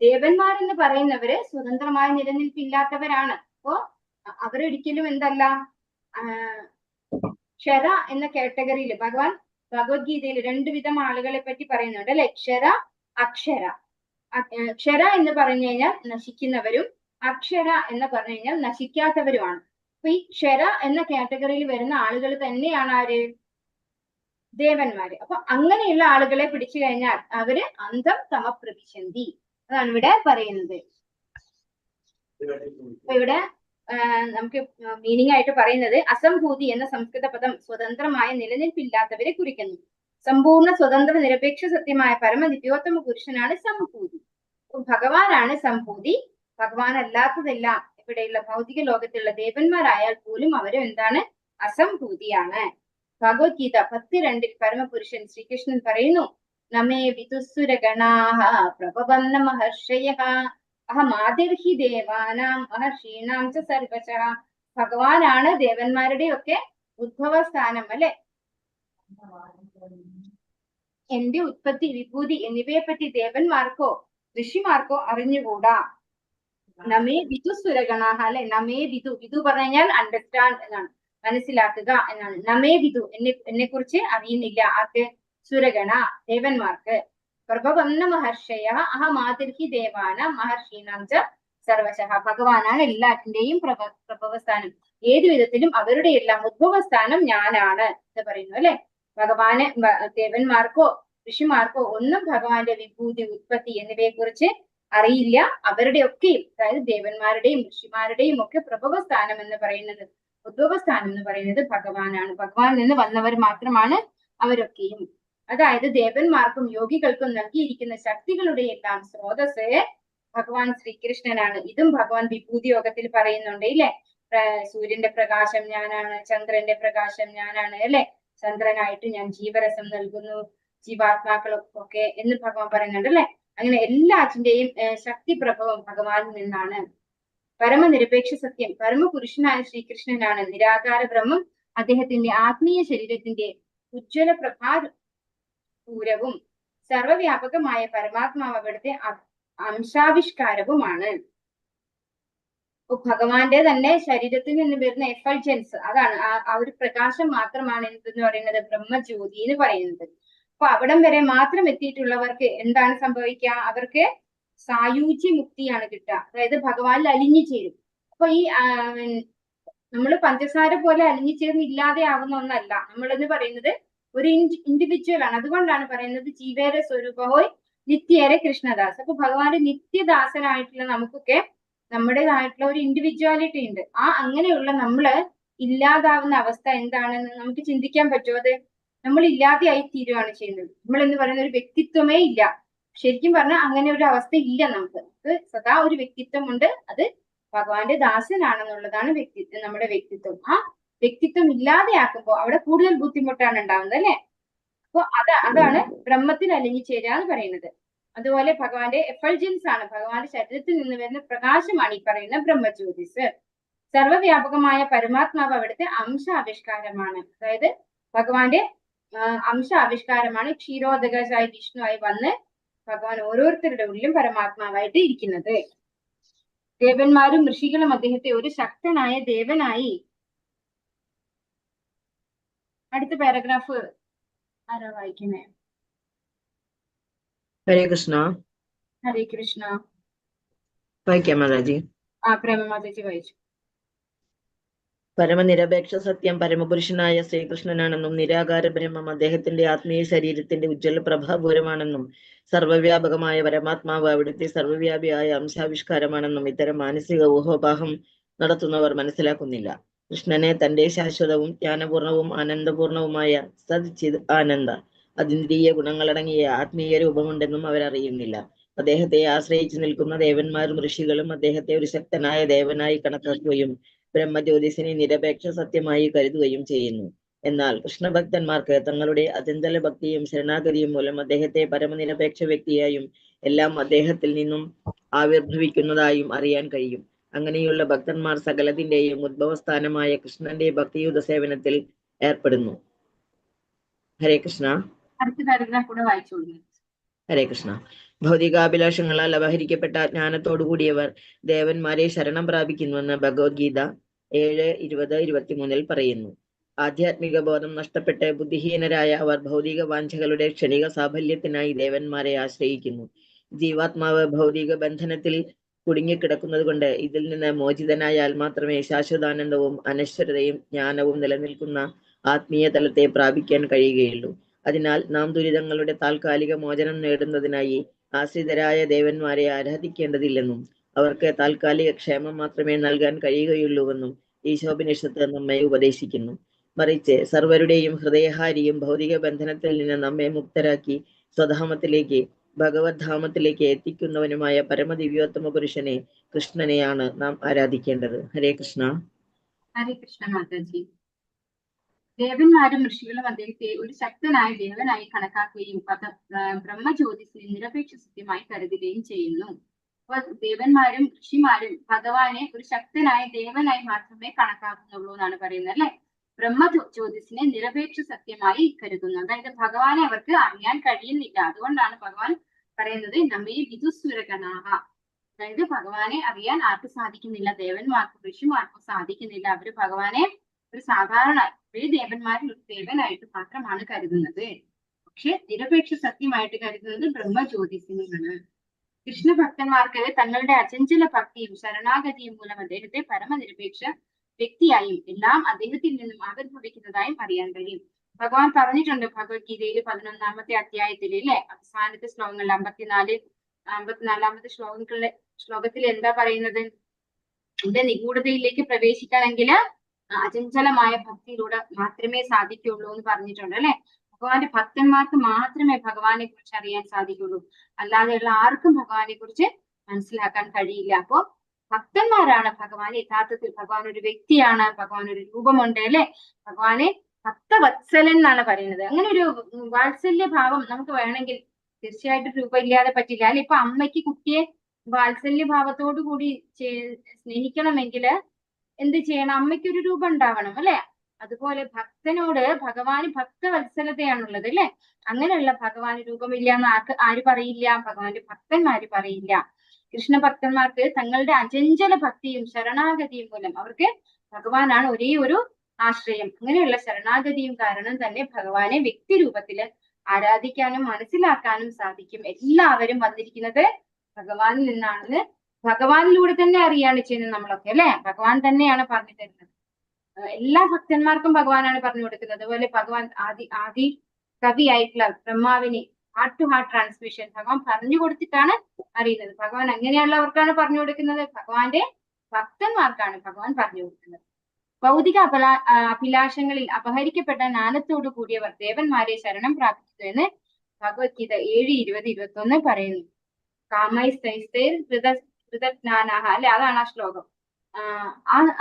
ദേവന്മാരെന്ന് പറയുന്നവര് സ്വതന്ത്രമായ നിലനിൽപ്പില്ലാത്തവരാണ്. അപ്പോ അവരൊരിക്കലും എന്തല്ല, ക്ഷര എന്ന കാറ്റഗറിയിൽ ഭഗവാൻ ഭഗവത്ഗീതയിൽ 2 വിധം ആളുകളെ പറ്റി പറയുന്നുണ്ട് അല്ലെ, ക്ഷര അക്ഷര. ക്ഷര എന്ന് പറഞ്ഞു കഴിഞ്ഞാൽ നശിക്കുന്നവരും, അക്ഷര എന്ന് പറഞ്ഞു കഴിഞ്ഞാൽ നശിക്കാത്തവരുമാണ്. അപ്പൊ ഈ ക്ഷര എന്ന കാറ്റഗറിയിൽ വരുന്ന ആളുകൾ തന്നെയാണ് ആര്? ദേവന്മാര്. അപ്പൊ അങ്ങനെയുള്ള ആളുകളെ പിടിച്ചു കഴിഞ്ഞാൽ അവര് അന്തം തമ പ്രവിശന്തി, അതാണ് ഇവിടെ പറയുന്നത്. അപ്പൊ ഇവിടെ നമുക്ക് മീനിങ് ആയിട്ട് പറയുന്നത് അസംഭൂതി എന്ന സംസ്കൃത പദം സ്വതന്ത്രമായ നിലനിൽപ്പില്ലാത്തവരെ കുറിക്കുന്നു. സമ്പൂർണ്ണ സ്വതന്ത്ര നിരപേക്ഷ സത്യമായ പരമദിവ്യോത്തമ പുരുഷനാണ് സംഭൂതി. ഭഗവാനാണ് സംഭൂതി. ഭഗവാൻ അല്ലാത്തതെല്ലാം ഇവിടെയുള്ള ഭൗതിക ലോകത്തിലുള്ള ദേവന്മാരായാൽ പോലും അവരും എന്താണ്? അസംഭൂതിയാണ്. ഭഗവത്ഗീത 10:2 പരമപുരുഷൻ ശ്രീകൃഷ്ണൻ പറയുന്നു, നമേ വിദുസുരഗണാഃ പ്രഭവന്ന മഹർഷയഃ അഹമാദിർഹി ദേവാനാം മഹർഷീണാം ച സർവശഃ. ഭഗവാനാണ് ദേവന്മാരുടെ ഒക്കെ ഉദ്ഭവസ്ഥാനം അല്ലെ. എന്റെ ഉത്പത്തി, വിഭൂതി എന്നിവയെ പറ്റി ദേവന്മാർക്കോ ഋഷിമാർക്കോ അറിഞ്ഞുകൂടാ. നമേ വിദു സുരഗണാഃ അല്ലെ. നമേ വിദു, വിദു പറഞ്ഞു കഴിഞ്ഞാൽ അണ്ടർസ്റ്റാൻഡ് എന്നാണ്, മനസ്സിലാക്കുക എന്നാണ്. നമേ വിദു, എന്നെ കുറിച്ച് അറിയുന്നില്ല. ആർക്ക്? സുരഗണ, ദേവന്മാർക്ക്. പ്രഭവന്ന മഹർഷയ അഹമാതിർഹി ദേവാന മഹർഷീനാം ച സർവശഃ. ഭഗവാനാണ് എല്ലാറ്റിന്റെയും പ്രഭവസ്ഥാനം. ഏതു വിധത്തിലും അവരുടെ എല്ലാം ഉദ്ഭവസ്ഥാനം ഞാനാണ് എന്ന് പറയുന്നു അല്ലെ. ഭഗവാന് ദേവന്മാർക്കോ ഋഷിമാർക്കോ ഒന്നും ഭഗവാന്റെ വിഭൂതി, ഉത്പത്തി എന്നിവയെ കുറിച്ച് അറിയില്ല. അവരുടെ ഒക്കെയും, അതായത് ദേവന്മാരുടെയും ഋഷിമാരുടെയും ഒക്കെ പ്രഭവസ്ഥാനം എന്ന് പറയുന്നത്, ഉദ്ഭവസ്ഥാനം എന്ന് പറയുന്നത് ഭഗവാനാണ്. ഭഗവാനിൽ നിന്ന് വന്നവർ മാത്രമാണ് അവരൊക്കെയും. അതായത് ദേവന്മാർക്കും യോഗികൾക്കും നൽകിയിരിക്കുന്ന ശക്തികളുടെ എല്ലാം സ്രോതസ് ഭഗവാൻ ശ്രീകൃഷ്ണനാണ്. ഇതും ഭഗവാൻ വിഭൂതി യോഗത്തിൽ പറയുന്നുണ്ട് ഇല്ലേ. സൂര്യന്റെ പ്രകാശം ഞാനാണ്, ചന്ദ്രന്റെ പ്രകാശം ഞാനാണ് അല്ലെ. ചന്ദ്രനായിട്ട് ഞാൻ ജീവരസം നൽകുന്നു, ജീവാത്മാക്കൾക്കൊക്കെ എന്ന് ഭഗവാൻ പറയുന്നുണ്ട് അല്ലെ. അങ്ങനെ എല്ലാറ്റിന്റെയും ശക്തി പ്രഭവം ഭഗവാനിൽ നിന്നാണ്. പരമനിരപേക്ഷ സത്യം പരമപുരുഷനായ ശ്രീകൃഷ്ണനാണ്. നിരാകാര ബ്രഹ്മം അദ്ദേഹത്തിന്റെ ആത്മീയ ശരീരത്തിന്റെ ഉജ്ജ്വല പ്രഭാപൂരവും സർവവ്യാപകമായ പരമാത്മാവ് അവിടുത്തെ അംശാവിഷ്കാരവുമാണ്. ഭഗവാന്റെ തന്നെ ശരീരത്തിൽ നിന്ന് വരുന്ന എഫൾജൻസ്, അതാണ് ആ ഒരു പ്രകാശം മാത്രമാണ് എന്തെന്ന് പറയുന്നത്, ബ്രഹ്മജ്യോതി എന്ന് പറയുന്നത്. അപ്പൊ അവിടം വരെ മാത്രം എത്തിയിട്ടുള്ളവർക്ക് എന്താണ് സംഭവിക്കുക? അവർക്ക് സായൂജ്യ മുക്തിയാണ് കിട്ടുക. അതായത് ഭഗവാനിൽ അലിഞ്ഞു ചേരും. അപ്പൊ ഈ നമ്മൾ പഞ്ചസാര പോലെ അലിഞ്ഞു ചേർന്ന് ഇല്ലാതെ ആവുന്ന ഒന്നല്ല നമ്മളെന്ന് പറയുന്നത്, ഒരു ഇൻഡിവിജ്വൽ ആണ്. അതുകൊണ്ടാണ് പറയുന്നത് ജീവേര സ്വരൂപഹോയ് നിത്യേരെ കൃഷ്ണദാസ്. അപ്പൊ ഭഗവാന്റെ നിത്യദാസനായിട്ടുള്ള നമുക്കൊക്കെ നമ്മുടേതായിട്ടുള്ള ഒരു ഇൻഡിവിജ്വാലിറ്റി ഉണ്ട്. ആ അങ്ങനെയുള്ള നമ്മള് ഇല്ലാതാവുന്ന അവസ്ഥ എന്താണെന്ന് നമുക്ക് ചിന്തിക്കാൻ പറ്റുമോ? അത് നമ്മൾ ഇല്ലാതെയായി തീരുകയാണ് ചെയ്യുന്നത്. നമ്മൾ എന്ന് പറയുന്ന ഒരു വ്യക്തിത്വമേ ഇല്ല. ശരിക്കും പറഞ്ഞാൽ അങ്ങനെ ഒരു അവസ്ഥ ഇല്ല നമുക്ക്. സദാ ഒരു വ്യക്തിത്വം ഉണ്ട്. അത് ഭഗവാന്റെ ദാസനാണെന്നുള്ളതാണ് വ്യക്തിത്വം, നമ്മുടെ വ്യക്തിത്വം. ആ വ്യക്തിത്വം ഇല്ലാതെയാക്കുമ്പോൾ അവിടെ കൂടുതൽ ബുദ്ധിമുട്ടാണ് ഉണ്ടാവുന്നത് അല്ലെ. അപ്പൊ അതാണ് ബ്രഹ്മത്തിൽ അലിഞ്ഞു ചേരുക എന്ന് പറയുന്നത്. അതുപോലെ ഭഗവാന്റെ എഫൾജൻസ് ആണ്, ഭഗവാന്റെ ശരീരത്തിൽ നിന്ന് വരുന്ന പ്രകാശമാണ് ഈ പറയുന്ന ബ്രഹ്മജ്യോതിസ്. സർവവ്യാപകമായ പരമാത്മാവ് അവിടുത്തെ അംശാവിഷ്കാരമാണ്. അതായത് ഭഗവാന്റെ അംശാവിഷ്കാരമാണ്. ക്ഷീരോദകസായി വിഷ്ണുവായി വന്ന് ഭഗവാൻ ഓരോരുത്തരുടെ ഉള്ളിലും പരമാത്മാവായിട്ട് ഇരിക്കുന്നത്. ദേവന്മാരും ഋഷികളും അദ്ദേഹത്തെ ഒരു ശക്തനായ ദേവനായി അടുത്ത പാരഗ്രാഫ് ആരാ വായിക്കുന്നേ? ഹരേ കൃഷ്ണ. ഹരേ കൃഷ്ണ. വായിക്കാം മാതാജി. പ്രേമമാതാജി വായിച്ചു. പരമനിരപേക്ഷ സത്യം പരമപുരുഷനായ ശ്രീകൃഷ്ണനാണെന്നും നിരാകാര ബ്രഹ്മം അദ്ദേഹത്തിന്റെ ആത്മീയ ശരീരത്തിന്റെ ഉജ്ജ്വല പ്രഭാപൂരമാണെന്നും സർവ്വവ്യാപകമായ പരമാത്മാവ് അവിടുത്തെ സർവ്വവ്യാപിയായ അംശാവിഷ്കാരമാണെന്നും ഇത്തരം മാനസിക ഊഹോപാഹം നടത്തുന്നവർ മനസ്സിലാക്കുന്നില്ല. കൃഷ്ണനെ തന്റെ ശാശ്വതവും ജ്ഞാനപൂർണവും ആനന്ദപൂർണവുമായ സദ്ചിത് ആനന്ദ അതിന്ദ്രിയ ഗുണങ്ങളടങ്ങിയ ആത്മീയ രൂപമുണ്ടെന്നും അവരറിയുന്നില്ല. അദ്ദേഹത്തെ ആശ്രയിച്ചു നിൽക്കുന്ന ദേവന്മാരും ഋഷികളും അദ്ദേഹത്തെ ഒരു ശക്തനായ ദേവനായി കണക്കാക്കുകയും ബ്രഹ്മജ്യോതിസിനെ നിരപേക്ഷ സത്യമായി കരുതുകയും ചെയ്യുന്നു. എന്നാൽ കൃഷ്ണഭക്തന്മാർക്ക് തങ്ങളുടെ അചഞ്ചല ഭക്തിയും ശരണാഗതിയും മൂലം അദ്ദേഹത്തെ പരമനിരപേക്ഷ വ്യക്തിയായും എല്ലാം അദ്ദേഹത്തിൽ നിന്നും ആവിർഭവിക്കുന്നതായും അറിയാൻ കഴിയും. അങ്ങനെയുള്ള ഭക്തന്മാർ സകലത്തിന്റെയും ഉദ്ഭവസ്ഥാനമായ കൃഷ്ണന്റെ ഭക്തിയുത സേവനത്തിൽ ഏർപ്പെടുന്നു. ഹരേ കൃഷ്ണ. അടുത്ത പാരഗ്രാഫ് കൂടെ വായിച്ചോളൂ. ഹരേ കൃഷ്ണ. ഭൗതികാഭിലാഷങ്ങളാൽ അപഹരിക്കപ്പെട്ട ജ്ഞാനത്തോടു കൂടിയവർ ദേവന്മാരെ ശരണം പ്രാപിക്കുന്നുവെന്ന് ഭഗവത്ഗീത 7:20-23 പറയുന്നു. ആധ്യാത്മിക ബോധം നഷ്ടപ്പെട്ട് ബുദ്ധിഹീനരായ അവർ ഭൗതിക വാഞ്ചകളുടെ ക്ഷണിക സാഫല്യത്തിനായി ദേവന്മാരെ ആശ്രയിക്കുന്നു. ജീവാത്മാവ് ഭൗതിക ബന്ധനത്തിൽ കുടുങ്ങിക്കിടക്കുന്നത് കൊണ്ട് ഇതിൽ നിന്ന് മോചിതനായാൽ മാത്രമേ ശാശ്വതാനന്ദവും അനശ്വരതയും ജ്ഞാനവും നിലനിൽക്കുന്ന ആത്മീയ തലത്തെ പ്രാപിക്കാൻ കഴിയുകയുള്ളൂ. അതിനാൽ നാം ദുരിതങ്ങളുടെ താൽക്കാലിക മോചനം നേടുന്നതിനായി ആശ്രിതരായ ദേവന്മാരെ ആരാധിക്കേണ്ടതില്ലെന്നും അവർക്ക് താൽക്കാലിക ക്ഷേമം മാത്രമേ നൽകാൻ കഴിയുകയുള്ളൂവെന്നും ഈശോപനിഷത്ത് നമ്മെ ഉപദേശിക്കുന്നു. മറിച്ച് സർവരുടെയും ഹൃദയഹാരിയും ഭൗതിക ബന്ധനത്തിൽ നിന്ന് നമ്മെ മുക്തരാക്കി സ്വധാമത്തിലേക്ക് ഭഗവത് ധാമത്തിലേക്ക് എത്തിക്കുന്നവനുമായ പരമദിവ്യോത്തമ പുരുഷനെ കൃഷ്ണനെയാണ് നാം ആരാധിക്കേണ്ടത്. ഹരേ കൃഷ്ണ. ഹരേ കൃഷ്ണ മാതാജി. ദേവന്മാരും ഋഷികളും അദ്ദേഹത്തെ ഒരു ശക്തനായ ദേവനായി കണക്കാക്കുകയും ബ്രഹ്മജ്യോതിസിനെ നിരപേക്ഷ സത്യമായി കരുതുകയും ചെയ്യുന്നു. അപ്പൊ ദേവന്മാരും ഋഷിമാരും ഭഗവാനെ ഒരു ശക്തനായ ദേവനായി മാത്രമേ കണക്കാക്കുന്നുള്ളൂ എന്നാണ് പറയുന്നത് അല്ലെ. ബ്രഹ്മജ്യോതിസിനെ നിരപേക്ഷ സത്യമായി കരുതുന്നു. അതായത് ഭഗവാനെ അവർക്ക് അറിയാൻ കഴിയുന്നില്ല. അതുകൊണ്ടാണ് ഭഗവാൻ പറയുന്നത് നമ്മെ വിദുസുരഗണാഹ. അതായത് ഭഗവാനെ അറിയാൻ ആർക്കും സാധിക്കുന്നില്ല. ദേവന്മാർക്കും ഋഷിമാർക്കും സാധിക്കുന്നില്ല. അവര് ഭഗവാനെ ഒരു സാധാരണ ദേവന്മാരിൽ ഒരു ദേവനായിട്ട് മാത്രമാണ് കരുതുന്നത്. പക്ഷെ നിരപേക്ഷ സത്യമായിട്ട് കരുതുന്നത് ബ്രഹ്മജ്യോതിസിനെയാണ്. കൃഷ്ണഭക്തന്മാർക്ക് തങ്ങളുടെ അചഞ്ചല ഭക്തിയും ശരണാഗതിയും മൂലം അദ്ദേഹത്തെ പരമനിരപേക്ഷ വ്യക്തിയായും എല്ലാം അദ്ദേഹത്തിൽ നിന്നും ആവിർഭവിക്കുന്നതായും അറിയാൻ കഴിയും. ഭഗവാൻ പറഞ്ഞിട്ടുണ്ട് ഭഗവത്ഗീതയിൽ 11-ാമത്തെ അധ്യായത്തിൽ അല്ലെ, അവസാനത്തെ ശ്ലോകങ്ങളിൽ 54-ാമത്തെ ശ്ലോകത്തിൽ എന്താ പറയുന്നത്? എന്റെ നിഗൂഢതയിലേക്ക് പ്രവേശിക്കണമെങ്കിൽ അചഞ്ചലമായ ഭക്തിയിലൂടെ മാത്രമേ സാധിക്കുള്ളൂ എന്ന് പറഞ്ഞിട്ടുണ്ട് അല്ലെ. ഭഗവാന്റെ ഭക്തന്മാർക്ക് മാത്രമേ ഭഗവാനെ കുറിച്ച് അറിയാൻ സാധിക്കുള്ളൂ. അല്ലാതെയുള്ള ആർക്കും ഭഗവാനെ കുറിച്ച് മനസ്സിലാക്കാൻ കഴിയില്ല. അപ്പോ ഭക്തന്മാരാണ് ഭഗവാൻ യഥാർത്ഥത്തിൽ. ഭഗവാൻ ഒരു വ്യക്തിയാണ്, ഭഗവാൻ ഒരു രൂപമുണ്ട് അല്ലെ. ഭഗവാനെ ഭക്തവത്സലൻ എന്നാണ് പറയുന്നത്. അങ്ങനെ ഒരു വാത്സല്യ ഭാവം നമുക്ക് വേണമെങ്കിൽ തീർച്ചയായിട്ടും രൂപം ഇല്ലാതെ പറ്റില്ല അല്ലെ. ഇപ്പൊ അമ്മയ്ക്ക് കുട്ടിയെ വാത്സല്യ ഭാവത്തോടു കൂടി സ്നേഹിക്കണമെങ്കിൽ എന്ത് ചെയ്യണം? അമ്മയ്ക്കൊരു രൂപം ഉണ്ടാവണം അല്ലെ. അതുപോലെ ഭക്തനോട് ഭഗവാന് ഭക്തവത്സലതയാണുള്ളത് അല്ലെ. അങ്ങനെയുള്ള ഭഗവാന് രൂപമില്ല എന്ന് ആര് പറയില്ല? ഭഗവാന്റെ ഭക്തന്മാര് പറയില്ല. കൃഷ്ണ ഭക്തന്മാർക്ക് തങ്ങളുടെ അചഞ്ചല ഭക്തിയും ശരണാഗതിയും മൂലം അവർക്ക് ഭഗവാനാണ് ഒരേ ഒരു ആശ്രയം. അങ്ങനെയുള്ള ശരണാഗതിയും കാരണം തന്നെ ഭഗവാനെ വ്യക്തി രൂപത്തില് ആരാധിക്കാനും മനസ്സിലാക്കാനും സാധിക്കും. എല്ലാവരും വന്നിരിക്കുന്നത് ഭഗവാനിൽ നിന്നാണെന്ന് ഭഗവാനിലൂടെ തന്നെ അറിയാണ് ചെയ്യുന്നത് നമ്മളൊക്കെ അല്ലെ. ഭഗവാൻ തന്നെയാണ് പറഞ്ഞു തരുന്നത്. എല്ലാ ഭക്തന്മാർക്കും ഭഗവാനാണ് പറഞ്ഞു കൊടുക്കുന്നത്. അതുപോലെ ഭഗവാൻ ആദി കവിയായിട്ടുള്ള ബ്രഹ്മാവിന് ഹാർട്ട് ടു ഹാർട്ട് ട്രാൻസ്മിഷൻ ഭഗവാൻ പറഞ്ഞു കൊടുത്തിട്ടാണ് അറിയുന്നത്. ഭഗവാൻ അങ്ങനെയുള്ളവർക്കാണ് പറഞ്ഞു കൊടുക്കുന്നത്. ഭഗവാന്റെ ഭക്തന്മാർക്കാണ് ഭഗവാൻ പറഞ്ഞു കൊടുക്കുന്നത്. ഭൗതിക അഭിലാഷങ്ങളിൽ അപഹരിക്കപ്പെട്ട ജ്ഞാനത്തോടു കൂടിയവർ ദേവന്മാരെ ശരണം പ്രാപിക്കുന്നു എന്ന് ഭഗവത്ഗീത 7:20-21 പറയുന്നു. കാമൈസ്തൈസ്തൈർ കൃതജ്ഞാനാഹ അല്ലെ, അതാണ് ആ ശ്ലോകം.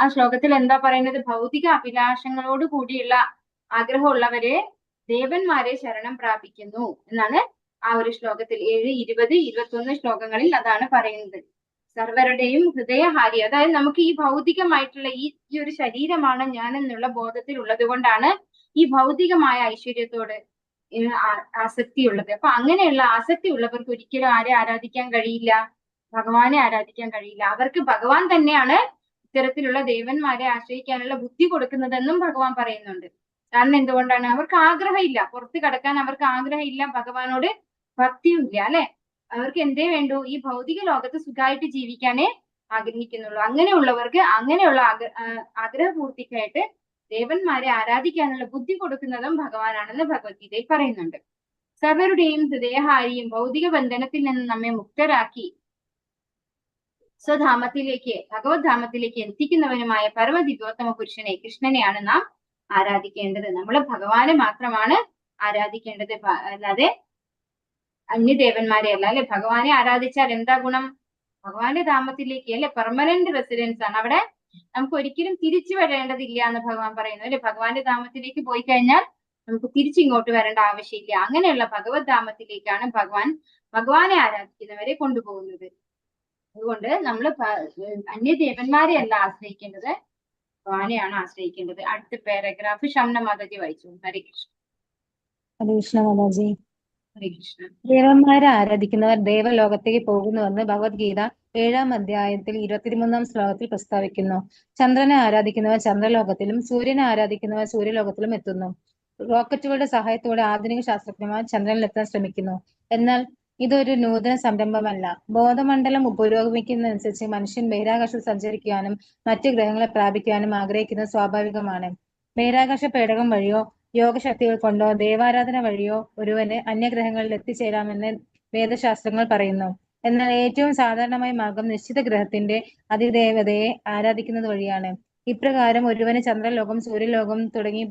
ആ ശ്ലോകത്തിൽ എന്താ പറയുന്നത്? ഭൗതിക അഭിലാഷങ്ങളോട് കൂടിയുള്ള ആഗ്രഹമുള്ളവരെ ദേവന്മാരെ ശരണം പ്രാപിക്കുന്നു എന്നാണ് ആ ഒരു ശ്ലോകത്തിൽ 7, 20, 21 ശ്ലോകങ്ങളിൽ അതാണ് പറയുന്നത്. സർവരുടെയും ഹൃദയഹാരി, അതായത് നമുക്ക് ഈ ഭൗതികമായിട്ടുള്ള ഈ ഒരു ശരീരമാണ് ഞാൻ എന്നുള്ള ബോധത്തിൽ ഉള്ളത് കൊണ്ടാണ് ഈ ഭൗതികമായ ഐശ്വര്യത്തോട് ആസക്തിയുള്ളത്. അപ്പൊ അങ്ങനെയുള്ള ആസക്തി ഉള്ളവർക്ക് ഒരിക്കലും ആരെ ആരാധിക്കാൻ കഴിയില്ല? ഭഗവാനെ ആരാധിക്കാൻ കഴിയില്ല. അവർക്ക് ഭഗവാൻ തന്നെയാണ് ഇത്തരത്തിലുള്ള ദേവന്മാരെ ആശ്രയിക്കാനുള്ള ബുദ്ധി കൊടുക്കുന്നതെന്നും ഭഗവാൻ പറയുന്നുണ്ട്. കാരണം എന്തുകൊണ്ടാണ്? അവർക്ക് ആഗ്രഹമില്ല, പുറത്ത് കടക്കാൻ അവർക്ക് ആഗ്രഹമില്ല, ഭഗവാനോട് ഭക്തിയും ഇല്ല അല്ലെ. അവർക്ക് എന്തേ വേണ്ടു? ഈ ഭൗതിക ലോകത്ത് സുഖമായിട്ട് ജീവിക്കാനേ ആഗ്രഹിക്കുന്നുള്ളൂ. അങ്ങനെയുള്ളവർക്ക് അങ്ങനെയുള്ള ആഗ്രഹപൂർത്തിക്കായിട്ട് ദേവന്മാരെ ആരാധിക്കാനുള്ള ബുദ്ധി കൊടുക്കുന്നതും ഭഗവാനാണെന്ന് ഭഗവത്ഗീതയിൽ പറയുന്നുണ്ട്. സർവരുടെയും ഹൃദയഹാരിയും ഭൗതിക ബന്ധനത്തിൽ നിന്ന് നമ്മെ മുക്തരാക്കി സ്വധാമത്തിലേക്ക് ഭഗവത് ധാമത്തിലേക്ക് എത്തിക്കുന്നവനുമായ പരമദിവ്യോത്തമ പുരുഷനെ കൃഷ്ണനെയാണ് നാം ആരാധിക്കേണ്ടത്. നമ്മൾ ഭഗവാനെ മാത്രമാണ് ആരാധിക്കേണ്ടത്, അല്ലാതെ അന്യദേവന്മാരെ അല്ല അല്ലെ. ഭഗവാനെ ആരാധിച്ചാൽ എന്താ ഗുണം? ഭഗവാന്റെ ധാമത്തിലേക്ക് അല്ലെ, പെർമനന്റ് റെസിഡൻസ് ആണ്. അവിടെ നമുക്ക് ഒരിക്കലും തിരിച്ചു വരേണ്ടതില്ല എന്ന് ഭഗവാൻ പറയുന്നു അല്ലെ. ഭഗവാന്റെ ധാമത്തിലേക്ക് പോയി കഴിഞ്ഞാൽ നമുക്ക് തിരിച്ചിങ്ങോട്ട് വരേണ്ട ആവശ്യമില്ല. അങ്ങനെയുള്ള ഭഗവത് ധാമത്തിലേക്കാണ് ഭഗവാനെ ആരാധിക്കുന്നവരെ കൊണ്ടുപോകുന്നത്. അതുകൊണ്ട് നമ്മൾ അന്യദേവന്മാരെ അല്ല ആശ്രയിക്കേണ്ടത്, ഭഗവാനെയാണ് ആശ്രയിക്കേണ്ടത്. അടുത്ത പാരഗ്രാഫ് ശംന മാതാജി വായിച്ചു. ഹരേ കൃഷ്ണ. ഹരേ കൃഷ്ണ മാതാജി. ഹരേ കൃഷ്ണ. ദേവന്മാരെ ആരാധിക്കുന്നവർ ദേവലോകത്തേക്ക് പോകുന്നുവെന്ന് ഭഗവത്ഗീത 7-ാം അധ്യായത്തിൽ 23-ാം ശ്ലോകത്തിൽ പ്രസ്താവിക്കുന്നു. ചന്ദ്രനെ ആരാധിക്കുന്നവർ ചന്ദ്രലോകത്തിലും സൂര്യനെ ആരാധിക്കുന്നവർ സൂര്യലോകത്തിലും എത്തുന്നു. റോക്കറ്റുകളുടെ സഹായത്തോടെ ആധുനിക ശാസ്ത്രജ്ഞന്മാർ ചന്ദ്രനിലെത്താൻ ശ്രമിക്കുന്നു. എന്നാൽ ഇതൊരു നൂതന സംരംഭമല്ല. ബോധമണ്ഡലം പുരോഗമിക്കുന്നതനുസരിച്ച് മനുഷ്യൻ ബഹിരാകാശത്തിൽ സഞ്ചരിക്കുവാനും മറ്റു ഗ്രഹങ്ങളെ പ്രാപിക്കുവാനും ആഗ്രഹിക്കുന്നത് സ്വാഭാവികമാണ്. ബഹിരാകാശ പേടകം വഴിയോ യോഗശക്തികൾ കൊണ്ടോ ദേവാരാധന വഴിയോ ഒരുവന് അന്യഗ്രഹങ്ങളിൽ എത്തിച്ചേരാമെന്ന് വേദശാസ്ത്രങ്ങൾ പറയുന്നു. എന്നാൽ ഏറ്റവും സാധാരണമായ മാർഗം നിശ്ചിത ഗ്രഹത്തിന്റെ അതിദേവതയെ ആരാധിക്കുന്നത് വഴിയാണ്. ഇപ്രകാരം ഒരുവന് ചന്ദ്രലോകം, സൂര്യലോകം തുടങ്ങി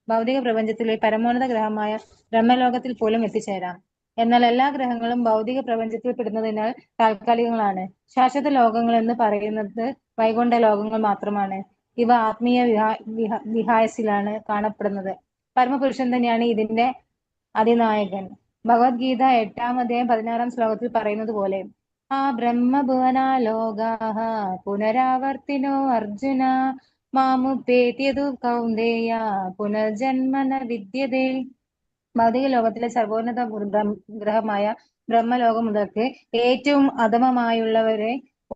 ഭൗതിക പ്രപഞ്ചത്തിലെ പരമോന്നത ഗ്രഹമായ ബ്രഹ്മലോകത്തിൽ പോലും എത്തിച്ചേരാം. എന്നാൽ എല്ലാ ഗ്രഹങ്ങളും ഭൗതിക പ്രപഞ്ചത്തിൽ പെടുന്നതിനാൽ താൽക്കാലികങ്ങളാണ്. ശാശ്വത ലോകങ്ങൾ എന്ന് പറയുന്നത് വൈകുണ്ഠ ലോകങ്ങൾ മാത്രമാണ്. ഇവ ആത്മീയ വിഹായസിലാണ് കാണപ്പെടുന്നത്. പരമപുരുഷൻ തന്നെയാണ് ഇതിന്റെ അതിനായകൻ. ഭഗവത്ഗീത 8-ാം അധ്യായം 16-ാം ശ്ലോകത്തിൽ പറയുന്നത് പോലെ ആ ബ്രഹ്മഭുവനാ ലോകാഹ പുനരാവർത്തിനോ അർജുന മാമുപേത്യതു കൗന്ദേയ പുനർജന്മന വിദ്യതേ. ഭൗതിക ലോകത്തിലെ സർവോന്നത ഗ്രഹമായ ബ്രഹ്മലോകം മുതൽക്ക് ഏറ്റവും അധമമായുള്ളവരെ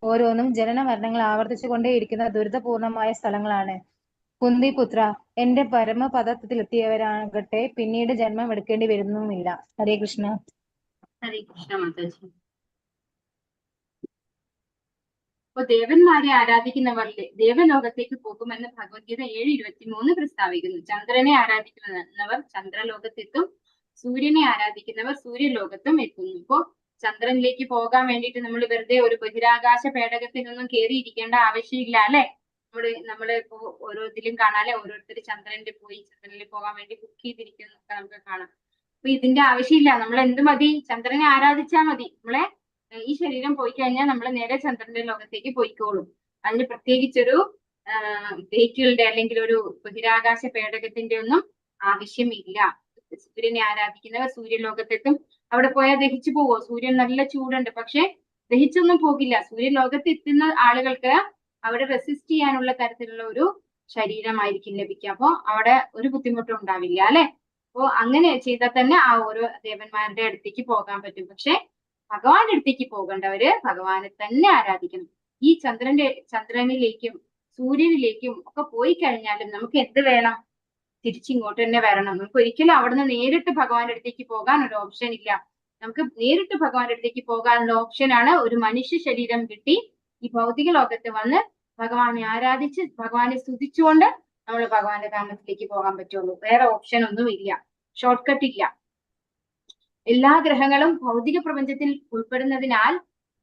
ഓരോന്നും ജനന മരണങ്ങൾ ആവർത്തിച്ചു കൊണ്ടേയിരിക്കുന്ന ദുരിതപൂർണമായ സ്ഥലങ്ങളാണ്. കുന്തിപുത്ര, എന്റെ പരമപദത്തിലെത്തിയവരാകട്ടെ പിന്നീട് ജന്മം എടുക്കേണ്ടി വരുന്നുമില്ല. ഹരേ കൃഷ്ണ. ഹരേ കൃഷ്ണ മാതാജി. അപ്പൊ ദേവന്മാരെ ആരാധിക്കുന്നവരിലെ ദേവലോകത്തേക്ക് പോകുമെന്ന് ഭഗവത്ഗീത 7:23 പ്രസ്താവിക്കുന്നു. ചന്ദ്രനെ ആരാധിക്കുന്നവർ ചന്ദ്രലോകത്തെത്തും, സൂര്യനെ ആരാധിക്കുന്നവർ സൂര്യലോകത്തും എത്തുന്നു. ഇപ്പോ ചന്ദ്രനിലേക്ക് പോകാൻ വേണ്ടിയിട്ട് നമ്മൾ വെറുതെ ഒരു ബഹിരാകാശ പേടകത്തിനൊന്നും കയറിയിരിക്കേണ്ട ആവശ്യമില്ല അല്ലെ. നമ്മള് ഇപ്പോ ഓരോ ഇതിലും കാണാല്ലേ, ഓരോരുത്തർ ചന്ദ്രനിൽ പോകാൻ വേണ്ടി ബുക്ക് ചെയ്തിരിക്കുന്നൊക്കെ നമുക്ക് കാണാം. അപ്പൊ ഇതിന്റെ ആവശ്യമില്ല. നമ്മൾ എന്ത് മതി? ചന്ദ്രനെ ആരാധിച്ചാൽ മതി. നമ്മളെ ഈ ശരീരം പോയി കഴിഞ്ഞാൽ നമ്മൾ നേരെ ചന്ദ്രന്റെ ലോകത്തേക്ക് പോയിക്കോളും. അതിന് പ്രത്യേകിച്ചൊരു വെഹിക്കിളിന്റെ അല്ലെങ്കിൽ ഒരു ബഹിരാകാശ പേടകത്തിന്റെ ഒന്നും ആവശ്യമില്ല. സൂര്യനെ ആരാധിക്കുന്നവർ സൂര്യലോകത്തെത്തും. അവിടെ പോയാൽ ദഹിച്ചു പോവോ? സൂര്യൻ നല്ല ചൂടുണ്ട്, പക്ഷെ ദഹിച്ചൊന്നും പോകില്ല. സൂര്യലോകത്ത് എത്തുന്ന ആളുകൾക്ക് അവിടെ റെസിസ്റ്റ് ചെയ്യാനുള്ള തരത്തിലുള്ള ഒരു ശരീരമായിരിക്കും ലഭിക്കുക. അപ്പോ അവിടെ ഒരു ബുദ്ധിമുട്ടും ഉണ്ടാവില്ല അല്ലെ. അപ്പോ അങ്ങനെ ചെയ്താൽ തന്നെ ആ ഓരോ ദേവന്മാരുടെ അടുത്തേക്ക് പോകാൻ പറ്റും. പക്ഷെ ഭഗവാന്റെ അടുത്തേക്ക് പോകേണ്ടവര് ഭഗവാനെ തന്നെ ആരാധിക്കണം. ഈ ചന്ദ്രനിലേക്കും സൂര്യനിലേക്കും ഒക്കെ പോയി കഴിഞ്ഞാലും നമുക്ക് എന്ത് വേണം? തിരിച്ചിങ്ങോട്ട് തന്നെ വരണം. നമുക്ക് ഒരിക്കലും അവിടുന്ന് നേരിട്ട് ഭഗവാന്റെ അടുത്തേക്ക് പോകാൻ ഒരു ഓപ്ഷൻ ഇല്ല. നമുക്ക് നേരിട്ട് ഭഗവാന്റെ അടുത്തേക്ക് പോകാനുള്ള ഓപ്ഷനാണ് ഒരു മനുഷ്യ ശരീരം കിട്ടി ഈ ഭൗതിക ലോകത്ത് വന്ന് ഭഗവാനെ ആരാധിച്ച് ഭഗവാനെ സ്തുതിച്ചുകൊണ്ട് നമ്മൾ ഭഗവാന്റെ ധാമത്തിലേക്ക് പോകാൻ പറ്റുള്ളൂ. വേറെ ഓപ്ഷൻ ഒന്നും ഇല്ല, ഷോർട്ട് കട്ട് ഇല്ല. എല്ലാ ഗ്രഹങ്ങളും ഭൗതിക പ്രപഞ്ചത്തിൽ ഉൾപ്പെടുന്നതിനാൽ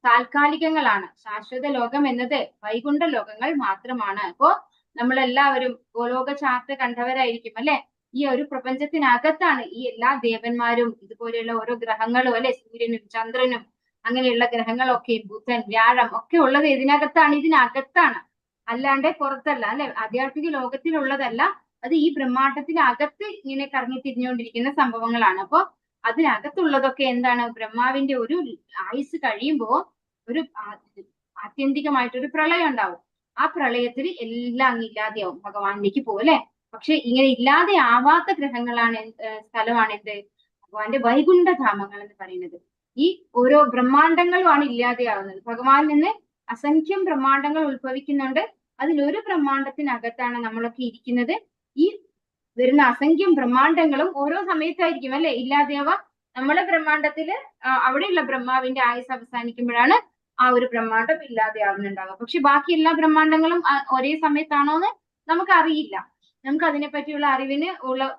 താൽക്കാലികങ്ങളാണ്. ശാശ്വത ലോകം എന്നത് വൈകുണ്ഠ ലോകങ്ങൾ മാത്രമാണ്. അപ്പോ നമ്മളെല്ലാവരും ഗോലോക ചാർട്ട് കണ്ടവരായിരിക്കും അല്ലെ. ഈ ഒരു പ്രപഞ്ചത്തിനകത്താണ് ഈ എല്ലാ ദേവന്മാരും ഇതുപോലെയുള്ള ഓരോ ഗ്രഹങ്ങളും അല്ലെ, സൂര്യനും ചന്ദ്രനും അങ്ങനെയുള്ള ഗ്രഹങ്ങളൊക്കെ, ബുധൻ, വ്യാഴം ഒക്കെ ഉള്ളത് ഇതിനകത്താണ്. അല്ലാണ്ട് പുറത്തല്ല അല്ലെ. ആധ്യാത്മിക ലോകത്തിലുള്ളതല്ല. അത് ഈ ബ്രഹ്മാണ്ടത്തിനകത്ത് ഇങ്ങനെ കറങ്ങി തിരിഞ്ഞുകൊണ്ടിരിക്കുന്ന സംഭവങ്ങളാണ്. അപ്പൊ അതിനകത്തുള്ളതൊക്കെ എന്താണ്? ബ്രഹ്മാവിന്റെ ഒരു ആയുസ് കഴിയുമ്പോ ഒരു ആത്യന്തികമായിട്ടൊരു പ്രളയം ഉണ്ടാവും. ആ പ്രളയത്തിൽ എല്ലാം അങ്ങ് ഇല്ലാതെയാവും, ഭഗവാനിലേക്ക് പോകും അല്ലെ. പക്ഷെ ഇങ്ങനെ ഇല്ലാതെ ആവാത്ത ഗ്രഹങ്ങളാണ് സ്ഥലമാണ് എന്ത്? ഭഗവാന്റെ വൈകുണ്ഠധാമങ്ങൾ എന്ന് പറയുന്നത്. ഈ ഓരോ ബ്രഹ്മാണ്ടങ്ങളുമാണ് ഇല്ലാതെയാവുന്നത്. ഭഗവാനിൽ നിന്ന് അസംഖ്യം ബ്രഹ്മാണ്ടങ്ങൾ ഉത്ഭവിക്കുന്നുണ്ട്. അതിലൊരു ബ്രഹ്മാണ്ടത്തിനകത്താണ് നമ്മളൊക്കെ ഇരിക്കുന്നത്. ഈ വരുന്ന അസംഖ്യം ബ്രഹ്മാണ്ടങ്ങളും ഓരോ സമയത്തായിരിക്കും അല്ലെ ഇല്ലാതെയാവുക. നമ്മളെ ബ്രഹ്മാണ്ടത്തില് അവിടെയുള്ള ബ്രഹ്മാവിന്റെ ആയുസ് അവസാനിക്കുമ്പോഴാണ് ആ ഒരു ബ്രഹ്മാണ്ടം ഇല്ലാതെയാവുന്നുണ്ടാവുക. പക്ഷെ ബാക്കി എല്ലാ ബ്രഹ്മാണ്ടങ്ങളും ഒരേ സമയത്താണോന്ന് നമുക്ക് അറിയില്ല. നമുക്ക് അതിനെ പറ്റിയുള്ള അറിവിന്